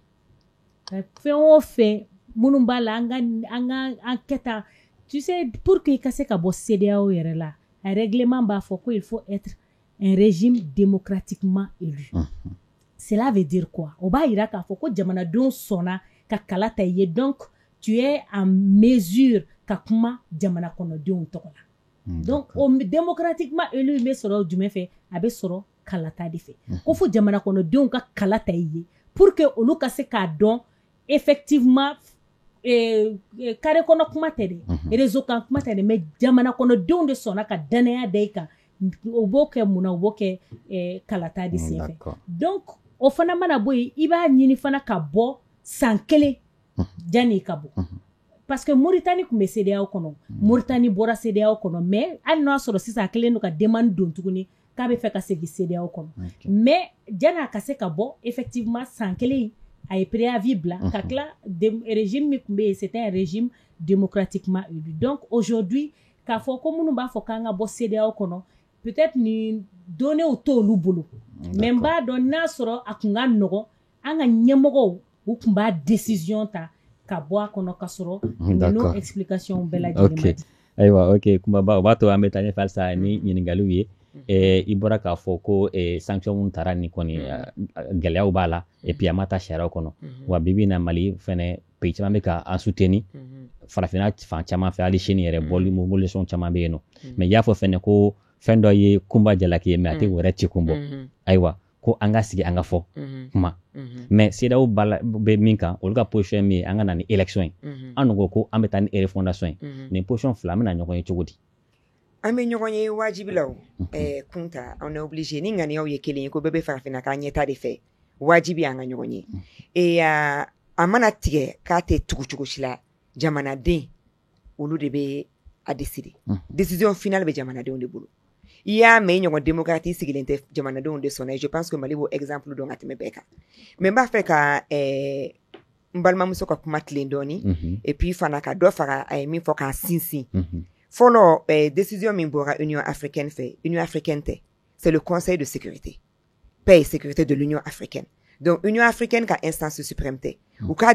ka fɛn o fɛn minnu b'a la an kɛta tu sais pour que i ka se ka bɔ CEDEAO yɛrɛ la a règlement b'a fɔ ko il faut être un régime démocratiquement élu cela veut dire quoi o b'a yira k'a fɔ ko jamanadenw sɔnna ka kala ta i ye donc tu es en mesure ka kuma jamana kɔnɔdenw tɔgɔ la donc o démocratiquement élu bɛ sɔrɔ jumɛn fɛ a bɛ sɔrɔ kalata de fɛ ko fo jamana kɔnɔdenw ka kala ta i ye pour que olu ka se k'a dɔn effectivement carré kɔnɔ kuma tɛ dɛ réseau kan kuma tɛ dɛ mais jamana kɔnɔdenw de sɔnna ka danaya da i kan o b'o kɛ mun na o b'o kɛ kalata de sen fɛ donc o fana mana bɔ yen i b'a ɲini fana ka bɔ san 1 janni ka bɔ parce que Mauritanie tun bɛ CEDEAO kɔnɔ Mauritanie bɔra CEDEAO kɔnɔ mais hali n'a sɔrɔ sisan a kɛlen don ka demande don tuguni k'a bɛ fɛ ka segin CEDEAO kɔnɔ mais janni a ka se ka bɔ effectivement san 1 a ye préavis bila ka tila régime min tun bɛ yen c'était un régime démocratiquement élu donc aujourd'hui k'a fɔ ko minnu b'a fɔ k'an ka bɔ CEDEAO kɔnɔ peut-être ni données t'olu bolo mais n b'a dɔn n'a sɔrɔ a tun ka nɔgɔn an ka ɲɛmɔgɔw u tun b'a décision ta ka bɔ a kɔnɔ ka sɔrɔ ninnu explication bɛɛ lajɛlen ma di. Ayiwa ok kumaba o b'a to an bɛ taa ɲɛfɛ halisa ni ɲininkaliw ye i bɔra k'a fɔ ko sanction mun taara nin kɔni gɛlɛyaw b'a la et puis a ma taa sariyaw kɔnɔ wa bi bi na Mali fɛnɛ pays caman bɛ ka an soutenir farafinna fan caman fɛ hali sini yɛrɛ mobilisation caman bɛ yen nɔ mais i y'a fɔ fɛnɛ ko fɛn dɔ ye kunba jalaki ye mais a tɛ wɛrɛ ci kun bɔ ayiwa ko an ka sigi an ka fɔ kuma mais CEDEAO bɛ min kan olu ka position min ye an ka na ni élection ye an ko ko an bɛ taa ni refondation ye nin position fila an bɛ na ɲɔgɔn ye cogo di. An bɛ ɲɔgɔn ye wajibi la o kunta on est obligé ni ŋaniyaw ye kelen ye ko bɛɛ bɛ farafinna k'a ɲɛta de fɛ wajibi an ka ɲɔgɔn ye a mana tigɛ k'a tɛ tugu cogo si la jamanaden olu de bɛ a décider décision finale bɛ jamanadenw de bolo i y'a mɛn ɲɔgɔn démocratie sigilen tɛ jamanadenw de sɔnna je pense que Mali b'o exemple dɔn ka tɛmɛ bɛɛ kan mais n b'a fɛ ka n balimamuso ka kuma tilen dɔɔni et puis fana ka dɔ faga a ye min fɔ k'a sinsin fɔlɔ décision min bɔra Union africaine fɛ Union africaine tɛ c'est le Conseil de sécurité. Paix et sécurité de l'Union africaine. Donc, l'Union africaine a instance de souveraineté. Ou ka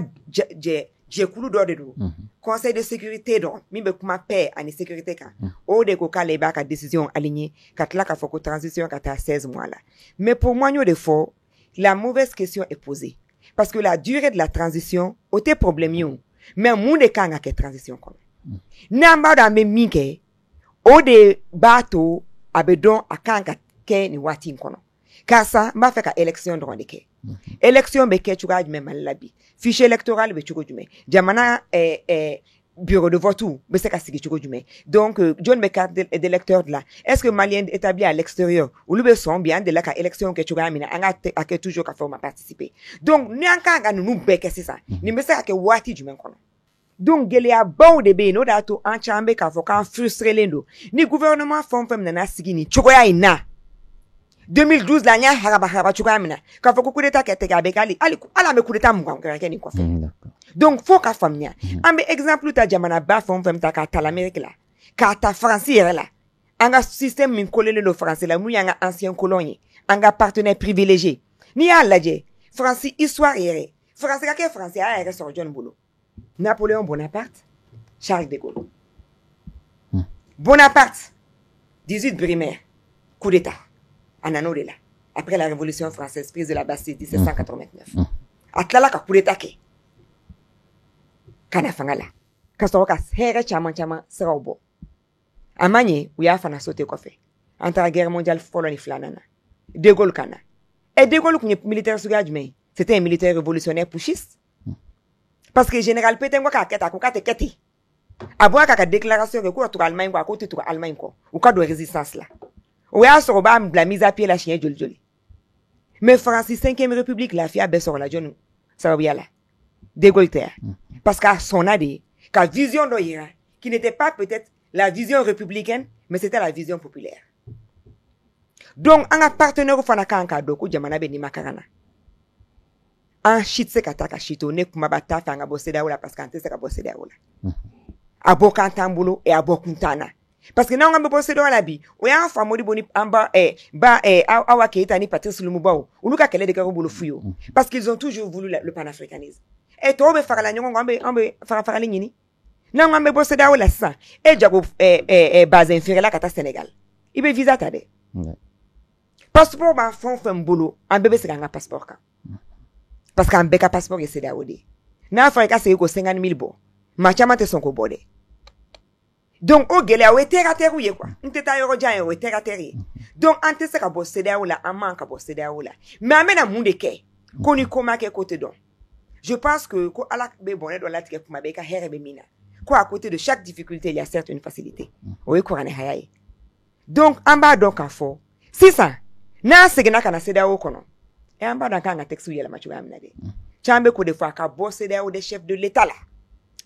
jekulu do de do. Conseil de sécurité donc, mimbe kuma paix et sécurité ka. O de ko ka leba ka décision alignée, ka tla ka foko transition ka ta 16 mois là. Mais pour moi, de fois, la mauvaise question est posée. Parce que la durée de la transition, ote problème yon. Mais moun de ka nga ke transition kon. Namba da me minke, o de bato abedon akanga ke ni wati kono. Kasa mba fait ka élection droit de ke. Élection be ke chuga jume malabi. Fichier électoral be chugo jume. Jamana bureau de vote ou be se ka sigi chugo jume. Donc John be carte d'électeur de là. Est-ce que malien établi à l'extérieur ou le be son bien de la ka élection ke chuga mina anga ake toujours ka forma participer. Donc ni anka nga nu be ke c'est ça. Ni be se ka ke wati jume kono. Donc gele ya bon de be no dato an chambe ka fo kan frustré lendo. Ni gouvernement fond femme nana sigi ni chugo ya ina. 2012 la nya haraba chuka mina ka foko coup d'état kete ga bekali ala me coup d'état mwa ka ni ko donc faut ka famia ambe exemple ta jamana ba fom fem ta ka ta l'Amérique là ka ta français là anga système min kolele no français là mu yanga ancien colonie anga partenaire privilégié ni ala je français histoire yere français ka ke français a yere sur John Bolo Napoléon Bonaparte Charles de Gaulle Bonaparte 18 Brumaire coup d'état Anano de là. Après la Révolution française, prise de la Bastille, 1789. Atlala ka coup d'état ke. Kana fangala. Kasoroka here chama sera obo. Amanye, ou ya fana sote kofe. Entre la guerre mondiale foloni flanana. De Gaulle kana. Et De Gaulle kunye militaire sougajme. C'était un militaire révolutionnaire pushiste. Parce que le général Pétain kwa keta kwa te keti. Abwa ka déclaration que quoi tout Allemagne quoi côté tout Allemagne quoi. Ou ka de résistance là. Ou ya so ba la mise à pied la chien joli. Mais Francis 5e République la fia besor la John ça va là. De Gaulle terre. Parce qu'à son adé, qu'à vision d'Oïra, qui n'était pas peut-être la vision républicaine, mais c'était la vision populaire. Donc, on a partenaire au Fanaka en Kadoko, Jamana Beni Makarana. En chit se kataka chito, ne kumabata fanga boseda oula, parce qu'en te se ka boseda oula. Abo kantambulo et abo kuntana. Parce que non, on a bossé dans la vie. Ou y'a un fameux boni amba awa keita ni Patrice Lumumba ou luka kele de karo bolo fuyo. Parce qu'ils ont toujours voulu le panafricanisme. Et toi be fara la nyongo ambe fara la nyini. Non, on a bossé dans la sa. Et jago base inférieure la kata Sénégal. Ibe visa tade. Passeport ba fon fem bolo ambe be se ganga passeport ka. Parce qu'un beka passeport c'est daode. Na fa ka se ko 50,000 bo. Ma chama te son ko bode. Donc, au gele, ou terre à terre ou quoi. N'teta yoro jan ou terre à terre. Donc, ante se ka bosse de ou la, amman ka bosse de ou la. Mais amène à moun de ke, koni koma ke côté don. Je pense que, ko ala be bonne do la tike kuma be ka herbe mina. Quoi, à côté de chaque difficulté, il y a certes une facilité. Oui, quoi, ne hayaye. Donc, amba donc à fort. C'est ça. Na segena kana seda ou kono. Et amba donc anga texu yela machu amnade. Chambe ko de fois ka bosse de ou des chefs de l'état là.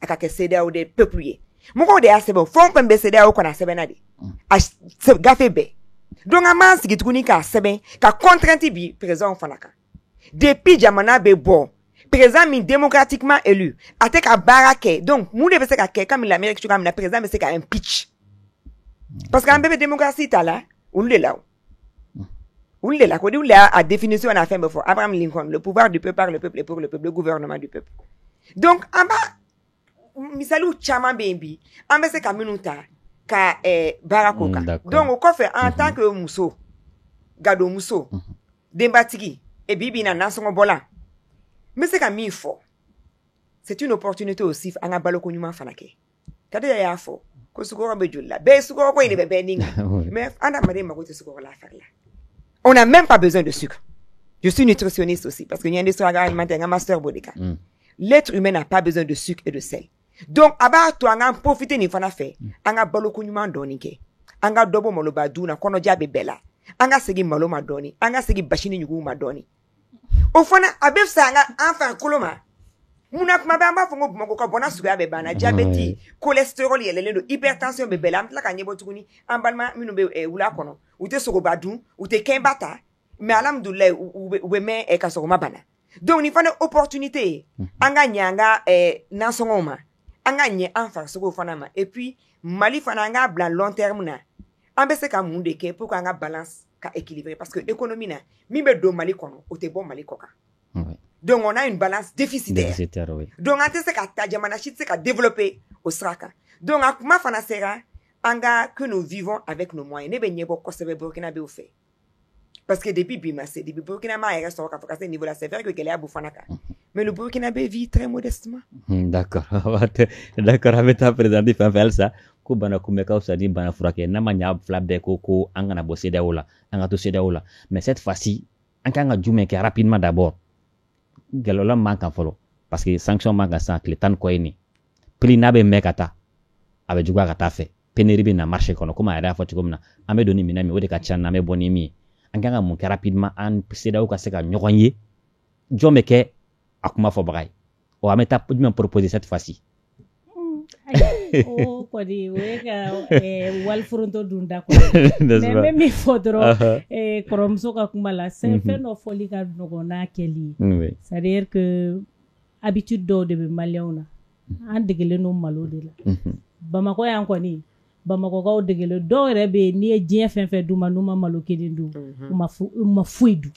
Aka ke seda ou des peupliers. Moko de asebe fon pembe sede a okona sebe na de a gafe be donc aman sigi tukuni ka sebe ka contrainte bi président fanaka depuis jamana be bon président mi démocratiquement élu ate ka barake donc moun de se ka ke comme l'Amérique tu comme la président mais c'est ka impeach parce qu'en bébé démocratie ta là ou le là ko di la a définition on a fait before Abraham Lincoln le pouvoir du peuple par le peuple et pour le peuple le gouvernement du peuple donc en bas misalu chama bembi ambese ka minuta ka barakoka donc au kofe en tant que muso gado muso dembatigi et bibi na nasongo bola mais c'est ka mi fo c'est une opportunité aussi anga baloko nyuma fanake kade ya fo ko sukoro be julla be sukoro ko ine be beninga mais anda mare magote sukoro la faire là on n'a même pas besoin de sucre je suis nutritionniste aussi parce que y a une histoire alimentaire un master bodeka l'être humain n'a pas besoin de sucre et de sel. Donc, aba to anga profiter ni fana fe, anga baloko nyuma ndoni ke. Anga dobo malo baduna kono jabe bela. Anga segi malo madoni, anga segi bashini nyugu madoni. O fana abef sa anga enfant koloma. Muna kuma ba fongo moko ko bona suga be bana diabète, cholestérol yelele no hypertension be bela amtla ka nyebo tukuni ambalma minu be wula kono. Ute sogo badu, ute kembata, mais alhamdoulilah ou be me e ka sogo mabana. Donc ni fana opportunité anga nyanga nansongoma. Anga nye enfant sogo fanama et puis mali fana anga blanc long terme na ambese ka munde ke pour anga balance ka équilibrer parce que économie na mi be do Mali kono o te bon Mali koka. Oui. Donc on a une balance déficitaire. Oui. Donc on se ka ta jamana shi se ka développer au sraka. Donc akuma fana sera anga que nous vivons avec nos moyens. Ne be nyebo kosebe Burkina be fait. Parce que depuis Burkina ma reste au ce niveau là c'est vrai que qu'elle est à Boufanaka. Mais le Burkinabé vit très modestement. D'accord. D'accord, avec ta présidente Fanfel ça. Ko bana kumeka usadi bana furake na manya flabe ko angana bossé daola anga to sedaola mais cette fois-ci anga jume ke rapidement d'abord galola manka folo parce que sanction manka sa kletan ko ini prix na be mekata abe jugwa kata fe pénurie bi na marché kono kuma ada fa tikomna ame doni minami wode ka chan na me boni mi anga mun ke rapidement an sedao ka se ka nyogonye jome ke akuma fo bagay o ameta pudme proposer cette fois-ci. O kodi weka walfronto dunda ko mais mi fodro koromso ka kumala c'est fait no foli ka nogona keli c'est-à-dire que habitude do de maliona an degele no malo de la Bamako yan koni Bamako ka degele do rebe ni dien fen duma numa malo kedin du ma fuidu.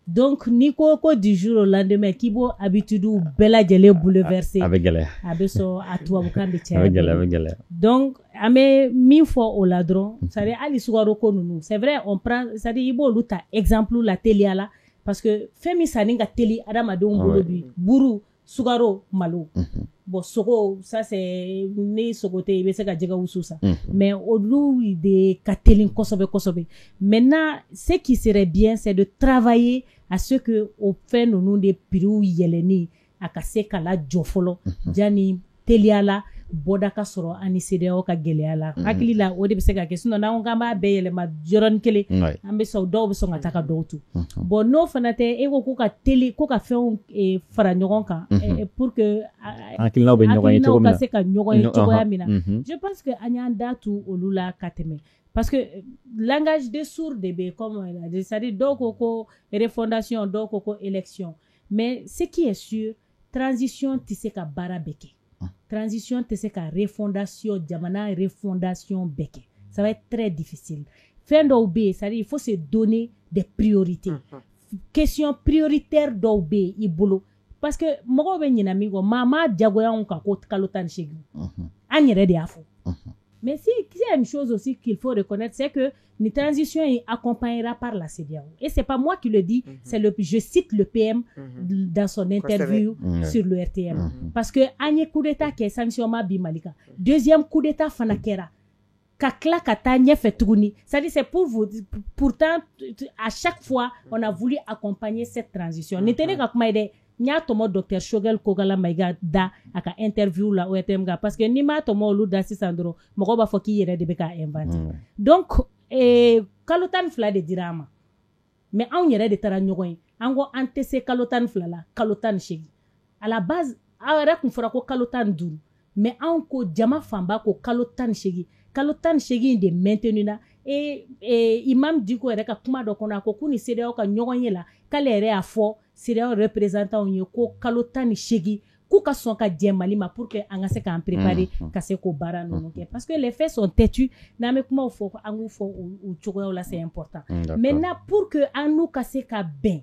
Donc Nico du jour au lendemain qui bo habitude ou bella gelé bouleversé avec galère abeso atwa bukambe tia avec galère donc ame mille fois au ladron ça dit ali sugaro ko nunu c'est vrai on prend ça dit ibo luta exemple la télé là parce que femi saninga télé adama don bolobi buru sugaro malo bon soko ça c'est ni sokote be se ka jega ususa mais au lieu de katelin kosobe maintenant ce qui serait bien c'est de travailler à ce que au fait nous des piru yeleni akase kala jofolo jani teliala bodaka soro ani CEDEAO ka geleala akili la o de be se ka kesino na on gamba be yele ma joron kele ambe so do be so ngata ka do tu bon no fanate e ko ka teli ko ka fe on fara nyogon kan pour que akili na be nyogon to ko se ka nyogon to ya mina je pense que anyanda tu olula kateme parce que langage des sourds de comme on a dit ça dit do ko refondation do ko élection mais ce qui est sûr transition tisse ka barabeke transition c'est ka refondation jamana refondation beke ça va être très difficile fin d'obé ça dit il faut se donner des priorités question prioritaire d'obé ibolo parce que mogo be nyina mi go mama jagoya on ka ko kalotan shegi anyere de afo mais si il y a une chose aussi qu'il faut reconnaître c'est que une transition est accompagnera par la CEDEAO et c'est pas moi qui le dis c'est je cite le PM dans son interview sur le RTM parce que anye coup d'état qui est sanction ma bi malika deuxième coup d'état fanakera kakla katanye fetuguni ça dit c'est pour vous pourtant à chaque fois on a voulu accompagner cette transition n'était ka kuma ide nya tomo docteur Shogel Kogala maiga da aka interview la OTM ga parce que ni ma tomo lu da sisandro moko ba foki yere de beka inventer donc kalotan fla de dirama mais on yere de tara nyogoy ango antese kalotan fla la kalotan shegi à la base awara kun fora ko kalotan duru mais on ko jama famba ko kalotan shegi de maintenu na imam diko ere ka kuma do kona ko kuni CEDEAO ka nyogoy la kale ere afo CEDEAO représentant on ko kalotani shegi ku ka son ka Mali ma pour que anga se ka préparer ka se ko bara non parce que les faits sont têtus na me kuma fo angu fo ou chogo là c'est important maintenant pour que anu ka se ka ben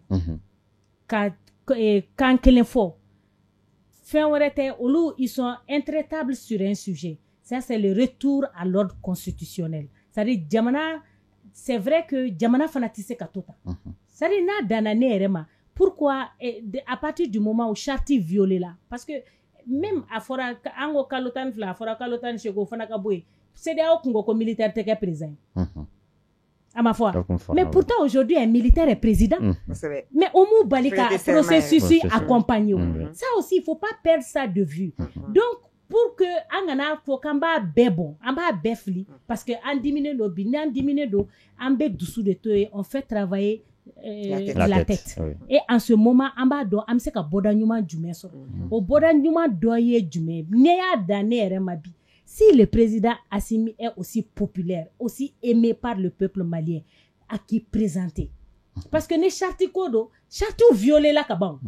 ka kan kelen fo fin worete olu ils sont intraitables sur un sujet ça c'est le retour à l'ordre constitutionnel c'est-à-dire jamana c'est vrai que jamana fanatise ka tota c'est-à-dire na danane erema pourquoi à partir du moment où charte violé là parce que même à fora ango kalotan fla fora kalotan chego fana ka boy CEDEAO kungo ko militaire te ka président à ma foi mais pourtant aujourd'hui un militaire est président mais au mou balika processus accompagné ça aussi il faut pas perdre ça de vue donc pour que angana fo kamba bebo amba befli parce que en diminuer no bi en diminuer do ambe dessous de toi on fait travailler la tête. Oui. Et en ce moment amba do am se ka boda nyuma jume so o boda nyuma do ye jume neya dane remabi si le président Assimi est aussi populaire aussi aimé par le peuple malien à qui présenter parce que ne charti kodo charti violé la kaban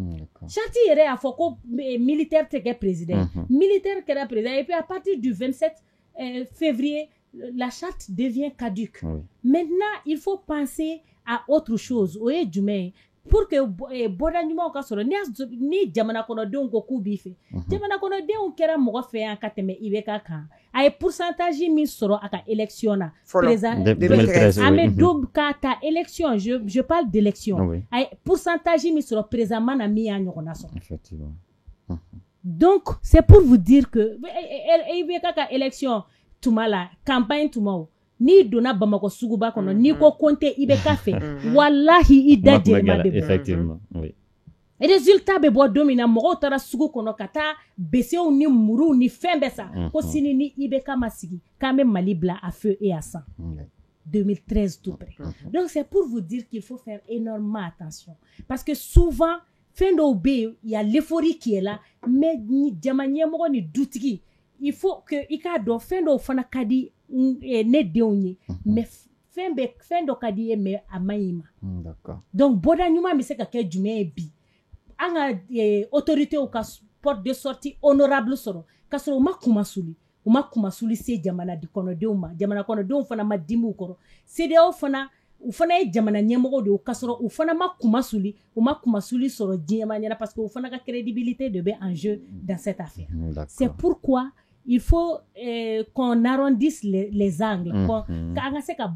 charti ere a foko militaire te président militaire que président et puis à partir du 27 février la charte devient caduque. Maintenant, il faut penser à autre chose. Oye jumɛn pour que bɔda ɲumanw ka sɔrɔ ni jamana kɔnɔdenw ko k'u b'i fɛ jamana kɔnɔdenw kɛra mɔgɔ fɛ yan ka tɛmɛ IBK kan a ye pourcentage min sɔrɔ a ka élection na président 2013 an bɛ don ka ta élection je parle d'élection a ye pourcentage min sɔrɔ président ma na min y'a ɲɔgɔnna sɔrɔ effectivement donc c'est pour vous dire que IBK ka élection tuma la campagne tuma o ni donna Bamako suguba kɔnɔ ni ko konte IBK fɛ wallahi i da jɛma de bɔ effectivement oui résultat bɛ bɔ don min na mɔgɔw taara sugu kɔnɔ ka taa besew ni muruw ni fɛn bɛɛ sa ko sini ni IBK ma sigi k'an bɛ Mali bila à feu et à sang 2013 tout près donc c'est pour vous dire qu'il faut faire énormément attention parce que souvent fɛn dɔw bɛ yen il y a l'euphorie qui est là mais ni jama ɲɛmɔgɔ ni dutigi il faut que i k'a dɔn fɛn dɔw fana ka di ne denw ye mais fɛn dɔ ka di ye mais a man ɲi ma donc bɔda ɲuman bɛ se ka kɛ jumɛn ye bi an ka autorités ka porte de sortie honorable sɔrɔ ka sɔrɔ u ma kumasuli se jamana kɔnɔdenw ma jamana kɔnɔdenw fana ma dimi u kɔrɔ CEDEAO fana u fana ye jamana ɲɛmɔgɔ de ye ka sɔrɔ u fana ma kumasuli sɔrɔ diɲɛma ɲɛna parce que u fana ka crédibilité de bɛ en jeu dans cette affaire c'est pourquoi il faut qu'on arrondisse les angles k'an ka se ka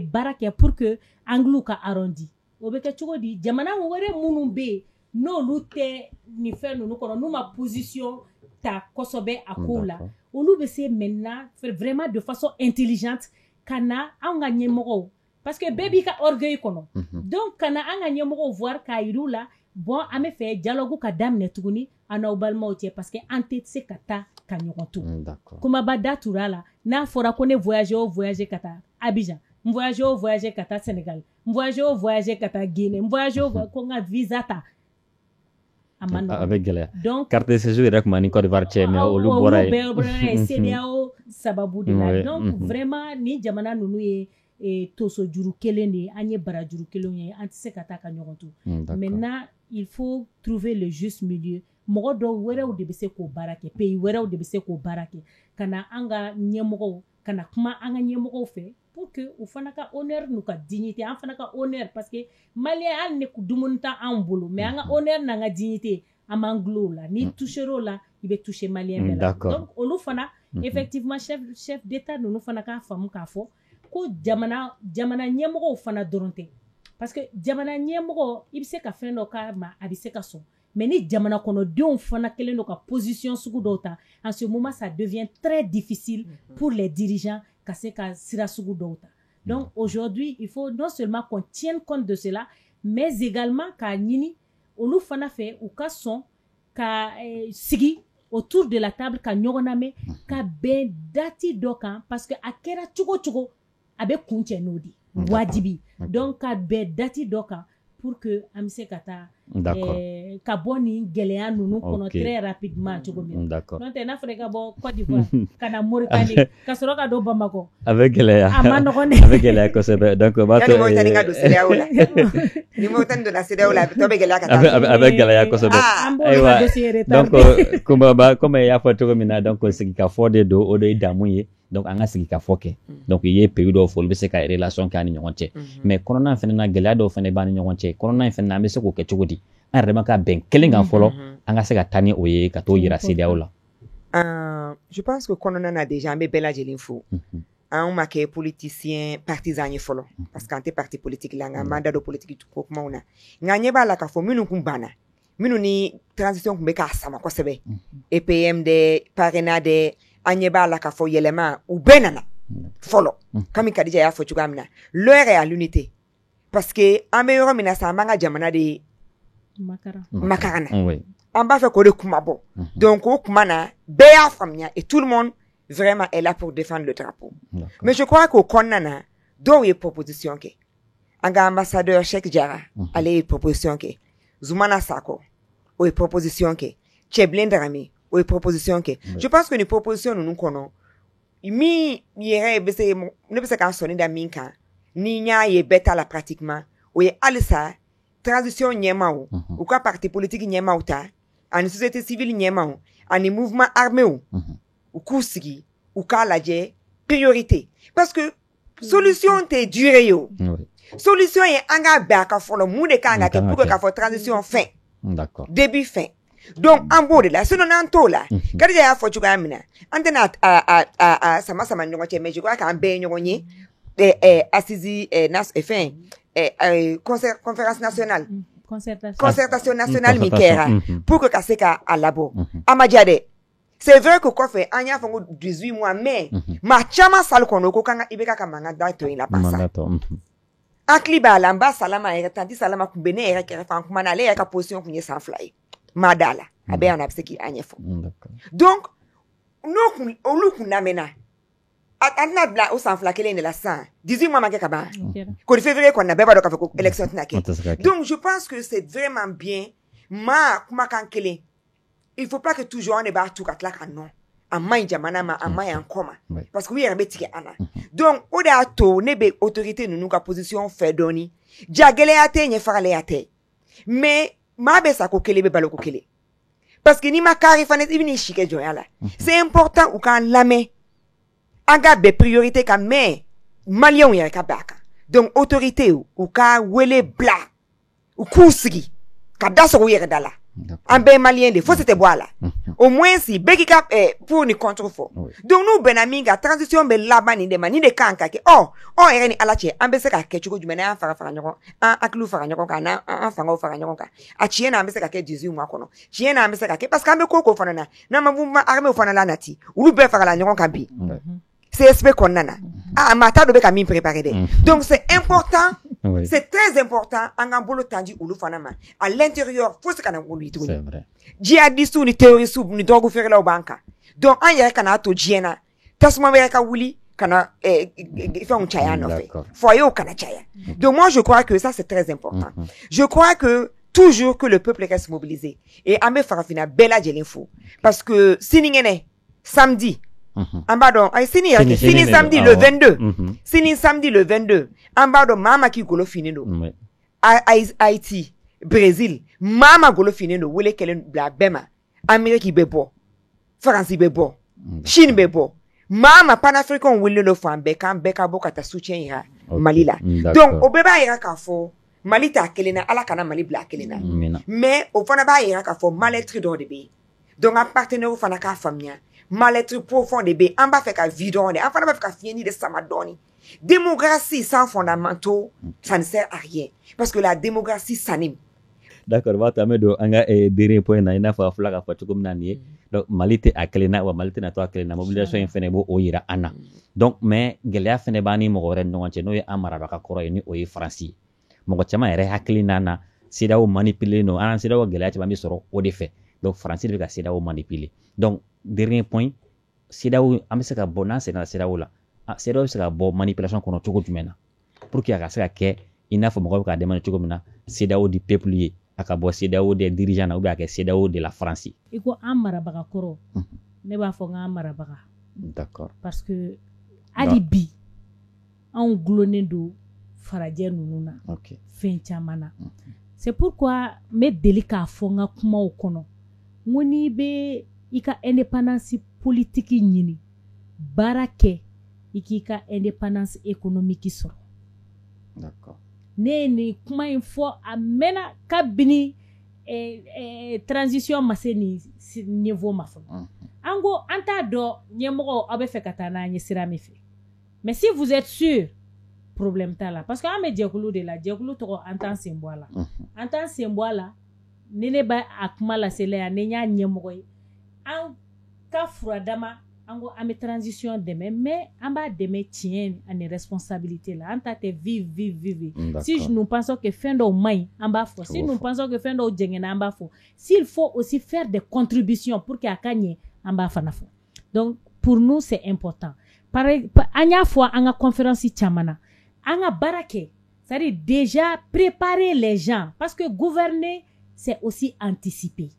baara kɛ pour que angle ka arrondi o bɛ kɛ cogo di jamana wɛrɛ minnu bɛ yen n'olu tɛ nin fɛn ninnu kɔnɔ n'u ma position ta kosɛbɛ a kow la olu bɛ se maintenant vraiment de façon intelligente ka na anw ka ɲɛmɔgɔw parce que bɛɛ b'i ka orgueil kɔnɔ donc ka na an ka ɲɛmɔgɔw voir k'a yir'u la bon an bɛ fɛ dialogue ka daminɛ tuguni an n'aw balimaw cɛ parce que an tɛ se ka taa ka ɲɔgɔn to kumaba da tur'a la n'a fɔra ko ne voyager ka taa Abidjan n voyager ka taa Sénégal n voyager ka taa Guinée n voyager ko n ka visa ta a bɛ gɛlɛya donc carte de séjour yɛrɛ tun b'an ni Côte d'Ivoire cɛ mais olu bɔra yen olu bɛɛ ye CEDEAO sababu de la donc vraiment ni jamana ninnu ye toso juru kelen de ye an ye barajuru kelenw ye an tɛ se ka taa ka ɲɔgɔn to maintenant il faut trouver le juste milieu mɔgɔ dɔw wɛrɛw de bɛ se k'o baara kɛ pays wɛrɛw de bɛ se k'o baara kɛ ka na an ka ɲɛmɔgɔw ka na kuma an ka ɲɛmɔgɔw fɛ pour que u fana ka honneur n'u ka dignité an fana ka honneur parce que malien hali ni dumuni t'an bolo mais an ka honneur n'an ka dignité an b'an gulon o la ni toucher o la i bɛ toucher malien bɛɛ la donc olu fana effectivement chef d'état ninnu fana k'a faamu k'a fɔ ko jamana ɲɛmɔgɔw fana dɔrɔn tɛ parce que jamana ɲɛmɔgɔ i bɛ se ka fɛn dɔ k'a ma a bɛ se ka sɔn mais ni jamana kɔnɔdenw fana kelen don ka position sugu dɔw ta en ce moment ça devient très difficile pour les dirigeants ka se ka sira sugu dɔw ta donc aujourd'hui il faut non seulement qu'on tienne compte de cela mais également k'a ɲini olu fana fɛ u ka sɔn ka sigi autour de la table ka ɲɔgɔn lamɛn ka bɛn dati dɔ kan parce que a kɛra cogo o cogo a bɛ kun cɛ n'o de wajibi donc ka bɛn dati dɔ kan pour que an bɛ se ka taa ka bɔ nin gɛlɛya ninnu kɔnɔ très rapidement cogo min na n'o tɛ n'a fɔra i ka bɔ Côte d'Ivoire ka na Mauritanie ka sɔrɔ ka don Bamako a bɛ gɛlɛya a ma nɔgɔn dɛ a bɛ gɛlɛya kosɛbɛ donc o b'a to ni Mauritanie ka don CEDEAO la ni Mauritanie donna CEDEAO la tɔ bɛ gɛlɛya ka taa a bɛ gɛlɛya kosɛbɛ ayiwa donc Kunbaba comme i y'a fɔ cogo min na donc sigikafɔ de don o de ye damu ye donc an ka sigikafɔ kɛ donc i ye pays dɔw fɔ olu bɛ se ka relation kɛ an ni ɲɔgɔn cɛ mais kɔnɔna fɛnɛ na gɛlɛya dɔw fɛnɛ b'an ni ɲɔgɔn cɛ kɔnɔna in fɛnɛ na an bɛ se k'o kɛ cogo di an yɛrɛ ma ka bɛn kelen kan fɔlɔ an ka se ka taa ni o ye ka t'o yira CEDEAO la je pense que kɔnɔna na déjà an bɛ bɛɛ lajɛlen fo an ma kɛ politicien partisan ye fɔlɔ parce que an tɛ parti politique la nka an b'an da don politique ko kumaw na nka ɲɛ b'a la k'a fɔ minnu kun banna minnu ni transition kun bɛ k'a sama kosɛbɛ EPM dɛ parrainage dɛ an ɲɛ b'a la k'a fɔ yɛlɛma u bɛɛ nana fɔlɔ comme Kadija y'a fɔ cogoya min na l'heure est à l'unité parce que an bɛ yɔrɔ min na sisan an b'an ka jamana de makara na an b'a fɛ k'o de kuma bɔ donc o kuma na bɛɛ y'a faamuya et tout le monde vraiment est là pour défendre le drapeau mais je crois qu'au kɔnɔna na dɔw ye proposition kɛ an ka ambassadeur Cheikh Diarra ale ye proposition kɛ Zoumana Sako o ye proposition kɛ Cɛbilen Darame o ye proposition kɛ je pense que ni proposition ninnu kɔnɔ min yɛrɛ bɛ se ne bɛ se k'an sɔnni da min kan ni n y'a ye bɛɛ ta la pratiquement o ye halisa transition ɲɛmaaw u ka parti politique ɲɛmaaw ta ani société civile ɲɛmaaw ani mouvement armé u k'u sigi u k'a lajɛ priorité parce que solution te durée yo solution est anga baka for le monde kanga ke pour que ka for transition fin d'accord début fin donc en bord là sinon en to là quand ya fo chuka amina antena a sama nyongo che mais je crois qu'en be nyongo ni assisi nas fin conférence nationale concertation nationale mikera pour que kaseka à labo amajade c'est vrai que quoi fait anya fango 18 mois mais ma chama sal kono ko kanga ibeka kamanga dato ina pasa akliba lamba salama era tanti salama kumbene era kera fan kumana le era position kunye sans fly madala abe ana pseki anya fo donc no olu kunamena atana bla o sans fly kele ne la 18 mois make kaba ko février qu'on a beba do ka fait élection tinake donc je pense que c'est vraiment bien ma kuma kankele. Il faut pas que toujours on est battu kat la canon. En main jamana ma en main en coma. Parce que oui, on est ana. Donc, au dato nebe autorité nous ka position fait doni. Jagele ate nye farale ate. Mais ma be sa ko kele be balo ko kele. Parce que ni ma kari fanet ibini chike joyala. C'est important ou kan lame. Aga be priorité ka mais malien ya ka baka. Donc autorité ou ka wele bla ou kusigi ka daso ko yere dala. En ben malien de faut c'était boire là au moins si bekika pour ni contre-fort donc nous benaminga transition be labani de mani de kanka ke ereni alache ambese ka ke chuko jumena fara nyoko aklu fara nyoko kana fanga fara nyoko ka achie na ambese ka ke 18 mois kono chie na ambese ka ke parce que ambe koko fana na mavuma arme fana la nati ulu be fara la nyoko kambi c'est espé qu'on nana mata do be ka mi préparer de donc c'est important. Oui. C'est très important en bolo tandi ulu fanama à l'intérieur faut se kana ulu tout c'est vrai jihadiste ni terroriste ni dogu faire la banka donc an ya kana to jiena tasuma be ka wuli kana fait un chaya no fait foyer kana chaya donc moi je crois que ça c'est très important je crois que toujours que le peuple reste mobilisé et amé farafina bella jelinfo parce que siningene samedi ambado sini samedi le 22 sini samedi le 22 ambado mama ki golo finino Haïti Brésil mama golo finino wele kelen bla bema Amérique bebo France bebo Chine bebo mama panafricain wele no fambe kan beka bokata soutien ira Malila donc obeba ira ka fo Mali ta kelena ala kana Mali bla kelena mais au fana ba ira ka fo mal-être do de be donc un partenaire fana ka famia mal-être profond de bé en bas fait qu'à vidon en bas fait qu'à finir de samadoni démocratie sans fondamentaux ça ne sert à rien parce que la démocratie s'anime d'accord va tamedo anga dernier point na ina fa flaka fa tukum nani donc malite akelena wa malite na to akelena mobilisation fene bo oyira ana donc mais gelia fene bani mo gore no ngance no ye amara baka koro ni oyi franci mo chama ere akelena na sida o manipuler no an sida o gelia chama mi soro o de fait donc franci de ka sida o manipuler donc dernier point CEDEAO ameseka bona c'est na CEDEAO la CEDEAO seka bo manipulation kono toko jumena pour qu'il y a seka ke ina fo mo ka demande toko mina CEDEAO du peuple lié aka bo CEDEAO des dirigeants ou bien ke CEDEAO de la France iko amara baka koro ne ba fo nga amara baka d'accord parce que alibi en glonendo faradje nununa OK fin chamana c'est pourquoi me delika fo nga kuma o kono ngoni be ika indépendance politique nyini barake ikika indépendance économique soro d'accord ni kuma info amena kabini transition maseni niveau mafo ango anta do nyemoko abe fekata na nyesira mefe mais si vous êtes sûr problème ta là parce que ame djekulu de la djekulu to anta semboala nene ba akuma la sele ya nenya nyemoko an ka furadama ango ame transition demain mais en bas demain tient une responsabilité là en tate vive si nous pensons que fin do mai en bas fo si nous pensons que fin do jengena en bas fo s'il faut aussi faire des contributions pour que akanye en bas fana fo donc pour nous c'est important par anya fois anga conférence chamana anga barake c'est-à-dire déjà préparer les gens parce que gouverner c'est aussi anticiper.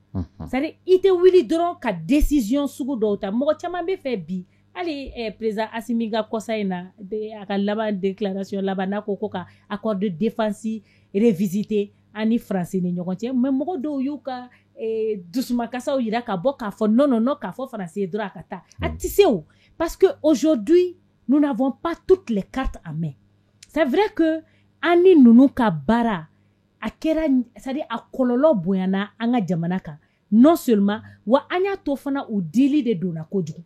C'est-à-dire, il te willi dron ka décision sugu douta. Mo chama be fait bi. Ali président Asimiga Kosaina de akala déclaration là bana ko ka accord de défense révisité ani français ni nyokonche. Mais mo do yuka doucement kasa yira ka boka fo non ka fo français droit kata. Atiseu parce que aujourd'hui nous n'avons pas toutes les cartes en main. C'est vrai que ani nunu ka bara a kera, c'est-à-dire a kololo boyana anga jamanaka. Non seulement wa anya tofana ou dili de dona kojugu.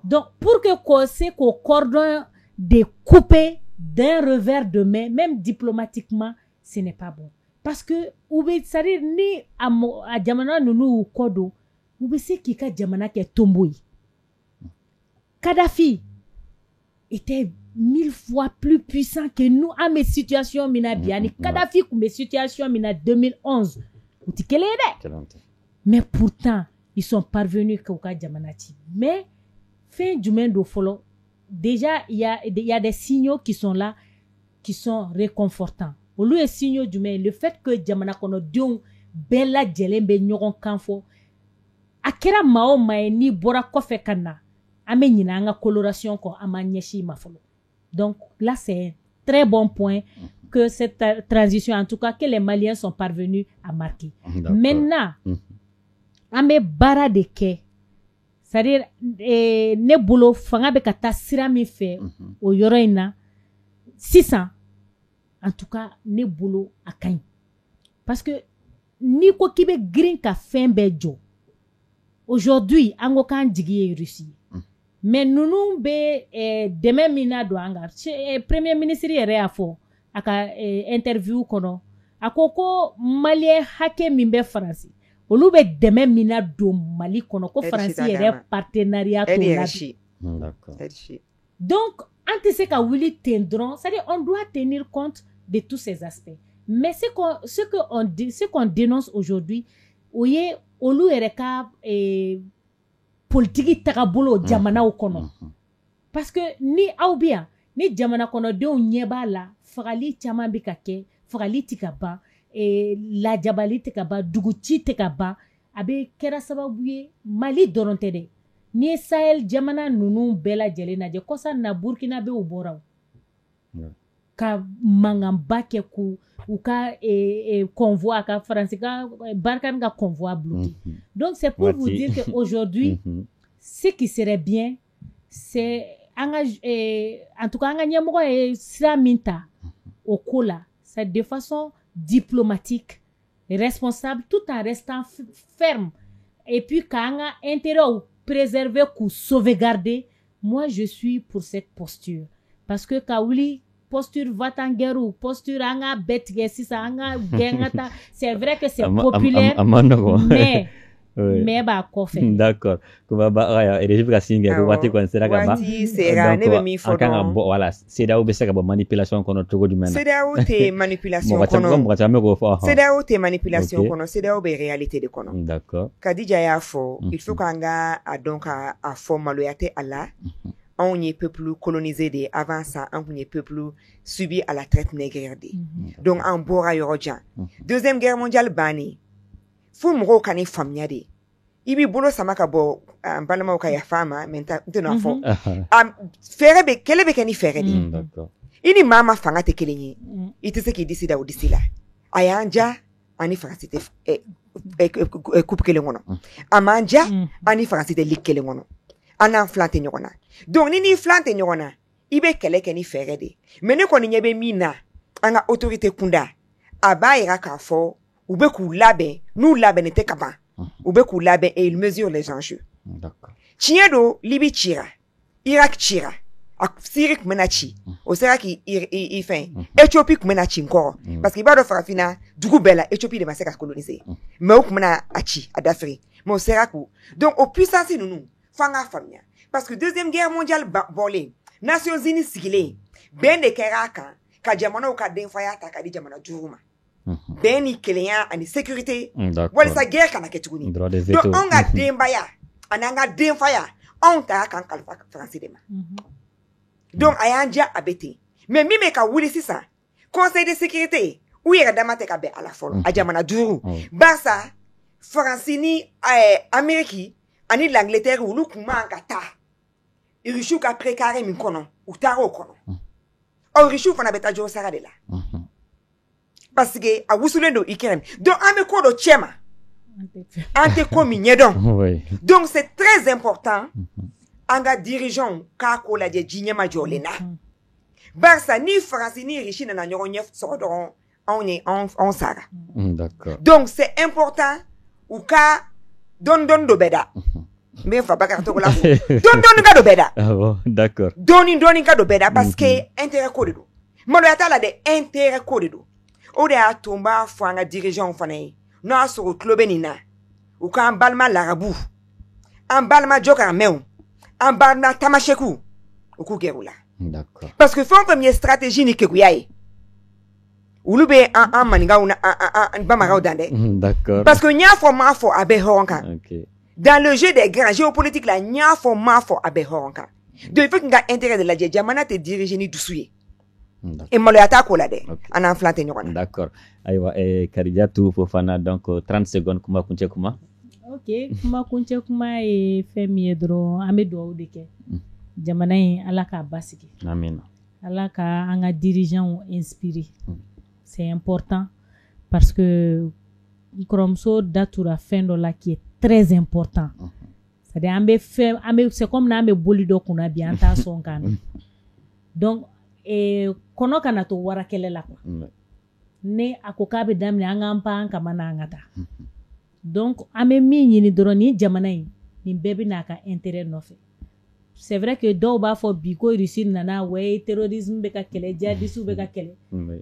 Donc pour que c'est qu'au cordon découpé d'un revers de main, même diplomatiquement, ce n'est pas bon. Parce que c'est-à-dire ni a jamana nunu ou kodo, c'est qui ka jamana ke tomboui. Kadhafi était 1000 fois plus puissant que nous à mes situations mina biani. Kadhafi comme mes situations mina 2011. Mais pourtant, ils sont parvenus à Djamanati. Mais, fin du monde au follow, déjà, il y a des signaux qui sont là, qui sont réconfortants. Au lieu des signaux du monde, le fait que Djamana kono dion bella djelembe nyoron kanfo, akera mao mae ni bora kofe kana, ame nyina anga coloration ko ama nyeshi mafolo. Donc, là, c'est un très bon point que cette transition, en tout cas, que les Maliens sont parvenus à marquer. Maintenant, ame bara de ke, c'est-à-dire, ne bolo fanga be kata sira mi fe, o yoro ina, 600, en tout cas, ne bolo akain. Parce que, ni ko kibe green ka fembe jo. Aujourd'hui, ango kan digi Russie. Mais nous be demain mina do anga. Premier ministre yere afo. Aka interview kono akoko malien hake mimbe France olu be demain mina do Mali kono ko France yere partenariat to labi. D'accord. Donc anti ka wili tendron, c'est-à-dire on doit tenir compte de tous ces aspects. Mais ce qu'on dénonce aujourd'hui, oye olu yere ka politique takabolo jamana o kono. Parce que ni aubia ni jamana kono de nyeba la fagali chama bikake fagali tikaba la jabali tikaba duguchi tikaba abe kera sababuye Mali dorontede ni Sahel jamana nunu bela jelena je kosa na Burkina be ubora ka mangamba ke ku uka convoi ka France ka Barkan ka convoi bloqué. Donc c'est pour vous dire que aujourd'hui ce qui serait bien c'est en tout cas au cola, c'est de façon diplomatique, responsable, tout en restant ferme. Et puis quand on a intérêt à préserver ou sauvegarder, moi je suis pour cette posture. Parce que Kaouli, posture Vatangero, posture anga betge, c'est vrai que c'est populaire, mais mais ba kofe. D'accord. Kuba ba et déjà singa ko wati ko sera ga ba. Sera ne be mi fo don. Voilà, c'est là où be sera ba manipulation kono togo du mena. C'est là où t'es manipulation kono. C'est là où t'es manipulation kono, c'est là où be réalité de kono. D'accord. Kadija ya fo, il faut kanga a donc a fo maloyate Allah. On y peuple colonisé de avant ça, on y peuple subi à la traite négrière de. Donc en bora yorojan. Deuxième guerre mondiale bani. Fou mro kani famia de ibi bolo samaka bo balama ka ya fama menta ntena fo fere be kele be kani fere de d'accord ini mama fanga te kelenyi itese ki disida o disila ayanja ani francité coupe kele ngono amanja ani francité likele ngono ana flante nyona donc ni flante nyona ibe kele kani fere de mene ko ni nyebe mina anga autorité kunda abaira ka fo Oubekou labe, nous labe n'était capable. Oubekou labe et il mesure les enjeux. D'accord. Tiedo, Libye tira, Irak tira, Syrie menachi, au sera qui il fait, Éthiopie menachi encore, parce qu'il va de Farafina, du coup bella, Éthiopie de massacre colonisé. Mais au mena achi, à Dafri, mais au sera coup. Donc au puissance nous, fanga famia. Parce que deuxième guerre mondiale bolé, Nations Unies sigilé, ben de Keraka, Kajamana ou Kadenfaya, Takadi Jamana Juruma. Beni kelenya ani sécurité wala sa guerre kana ketuguni donc on a dembaya ananga demfaya on ta kan kalfa français dema donc ayanja abete mais mime ka wuli sisa conseil de sécurité ou yera damate ka be ala folo ajamana duru basa français ni amérique ani l'angleterre ou lu kuma ngata irishu ka précaré min kono utaro kono o irishu fana beta jo sara de la parce que a wusulendo ikerem donc ame ko do chema ante ko mi nyedon donc c'est très important anga dirigeant k'a ko lajɛ ji ɲɛma jɔlen na barisa ni faransi ni riche nana ɲɔgɔn ɲɛ sɔrɔ dɔrɔn anw sara donc c'est important u ka dɔɔni dɔ bɛ da n bɛ fa Bakari Togola fo dɔɔni ka dɔ bɛ da d'accord dɔɔni ka dɔ bɛ da parce que intérêt ko de don maloya t'a la dɛ intérêt ko de don o de y'a to n b'a fɔ an ka dirigeant fana ye n'o y'a sɔrɔ u tulo bɛ nin na u k'an balima larabu an balima jɔkaramɛw an balima tamasɛkiw u k'u gɛrɛ u la parce que fɛn o fɛn min ye stratégie ni keguya ye olu bɛ an maninkaw na an bamananw dan dɛ parce que n y'a fɔ n m'a fɔ a bɛ hɔrɔn kan dans le jeu des grands géopolitique la n y'a fɔ n m'a fɔ a bɛ hɔrɔn kan donc il faut que n ka intérêt de lajɛ jamana tɛ dirige ni dusu ye et maloya t'a ko la dɛ an n'an filan tɛ ɲɔgɔn na d'accord ayiwa Karijatu Fofana donc 30 secondes kuma kuncɛ kuma ok kuma kuncɛ kuma ye fɛn min ye dɔrɔn an bɛ dugawu de kɛ jamana in Ala k'a basigi amina Ala ka an ka dirigeants inspirer c'est important parce que n kɔrɔmuso da tura fɛn dɔ la qui est très important c'est à dire c'est comme n'an bɛ boli dɔ kunna bi an t'a sɔn kan donc kɔnɔ kana to wara kɛlɛ la quoi ne a ko k'a bɛ daminɛ an k'an pan an kama n'an ka taa donc an bɛ min ɲini dɔrɔn ni jamana in nin bɛɛ bɛ n'a ka intérêt nɔfɛ c'est vrai que dɔw b'a fɔ bi ko Russie nana ouais terrorisme bɛ ka kɛlɛ djihadistes bɛ ka kɛlɛ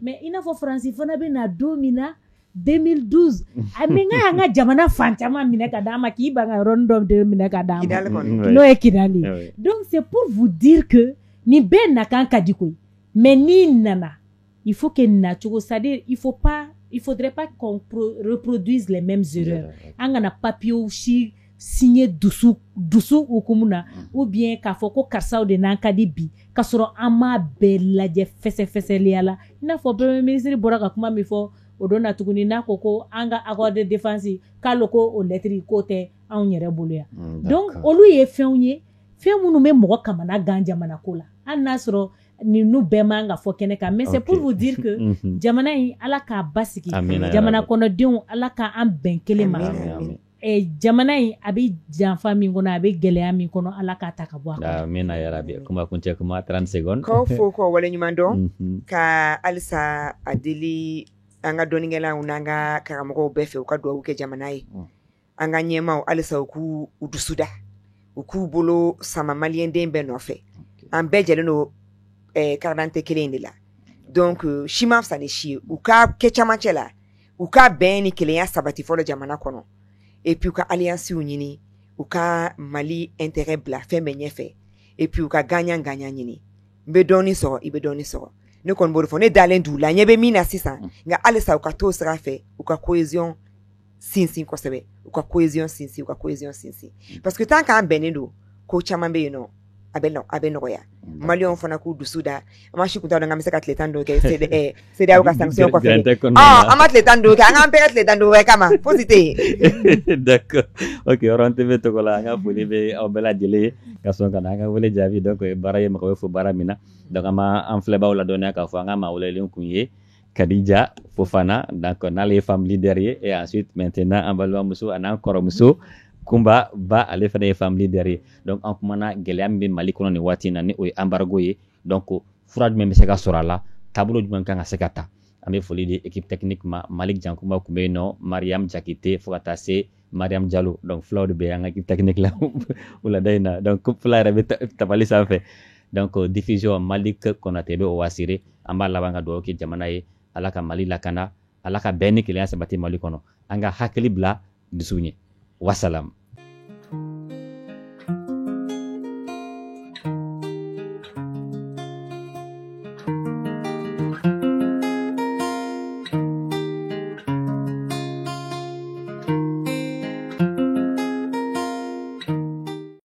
mais i n'a fɔ Faransi fana bɛ na don min na 2012 a min ka an ka jamana fan caman minɛ ka d'a ma k'i ban ka yɔrɔnin dɔ minɛ ka d'a ma n'o ye Kidali donc c'est pour vous dire que nin bɛɛ na kan ka di koyi mais n'i nana il faut que nacogo c'est-à-dire il faudrait pas qu'on reproduise les mêmes erreurs an kana papier si signer dusu hukumu na ou bien k'a fɔ ko karisaw de n'an ka di bi k'a sɔrɔ an m'a bɛɛ lajɛ fɛsɛfɛsɛliya la i n'a fɔ premier ministre bɔra ka kuma min fɔ o don na tuguni n'a ko an ka accord de défense k'ale ko o lettre k'o tɛ anw yɛrɛ bolo yan donc olu ye fɛnw ye fɛn minnu bɛ mɔgɔ kamana gan jamana ko la hali n'a sɔrɔ ninnu bɛɛ man ka fɔ kɛnɛ kan mais c'est pour vous dire que jamana in Ala k'a basigi jamana kɔnɔdenw Ala k'an bɛn kelen ma jamana in a bɛ janfa min kɔnɔ a bɛ gɛlɛya min kɔnɔ Ala k'a ta ka bɔ a kɔnɔ amina yarabi kuma kuncɛ kuma 30 secondes k'aw fo k'aw waleɲuman dɔn ka halisa a deli an ka dɔnnikɛlaw n'an ka karamɔgɔw bɛɛ fɛ u ka dugawu kɛ jamana ye an ka ɲɛmaw halisa u k'u dusu da u k'u bolo sama maliyɛnden bɛɛ nɔfɛ an bɛɛ jɛlen don carte d'identité kelen de la donc si ma fisa ni si ye u ka kɛ camancɛ la u ka bɛn ni kelenya sabati fɔlɔ jamana kɔnɔ et puis u ka alliances ɲini u ka Mali intérêt bila fɛn bɛɛ ɲɛfɛ et puis u ka gagnant ɲini n bɛ dɔɔni sɔrɔ i bɛ dɔɔni sɔrɔ ne kɔni b'o de fɔ ne dalen d'u la ɲɛ bɛ min na sisan nka halisa u ka t'o sira fɛ u ka cohésion sinsin kosɛbɛ u ka cohésion sinsin parce que tant qu'an bɛnnen don ko caman bɛ yen nɔ a bɛ nɔgɔya maliyɛnw fana k'u dusu da an ma si kun t'a dɔn k'an bɛ se ka tile 12 kɛ CEDEAO ka sanction kɔfɛ an ma tile 12 kɛ an k'an bɛɛ kɛ tile 12 wɛrɛ kama fosi tɛ yen d'accord ok Oran TV tɔgɔ la an ka foli bɛ aw bɛɛ lajɛlen ye ka sɔn ka na an ka wele jaabi donc baara ye mɔgɔ bɛ fo baara min na donc an b'an filɛbaaw ladɔnniya k'a fɔ an ka maa welelen kun ye Kadija Fofana donc n'ale ye femme leader ye et ensuite maintenant an balimamuso a n'an kɔrɔmuso Kumba Ba ale fana ye femme leader ye donc an kumana gɛlɛya min bɛ Mali kɔnɔ nin waati in na ni o ye embargo ye donc fura jumɛn bɛ se ka sɔrɔ a la taabolo jumɛn kan ka se ka ta an bɛ foli di équipe technique ma Malik Jankumba tun bɛ yen nɔ Mariam Jakite fo ka taa se Mariam Diallo donc fulaw de bɛ an ka équipe technique la wulada in na donc fula yɛrɛ bɛ tabali sanfɛ donc diffusion Malik Konate bɛ o wasire an b'a laban ka dugawu kɛ jamana ye Ala ka Mali lakana Ala ka bɛn ni kelenya sabati Mali kɔnɔ an ka hakili bila dusu ɲɛ wasalam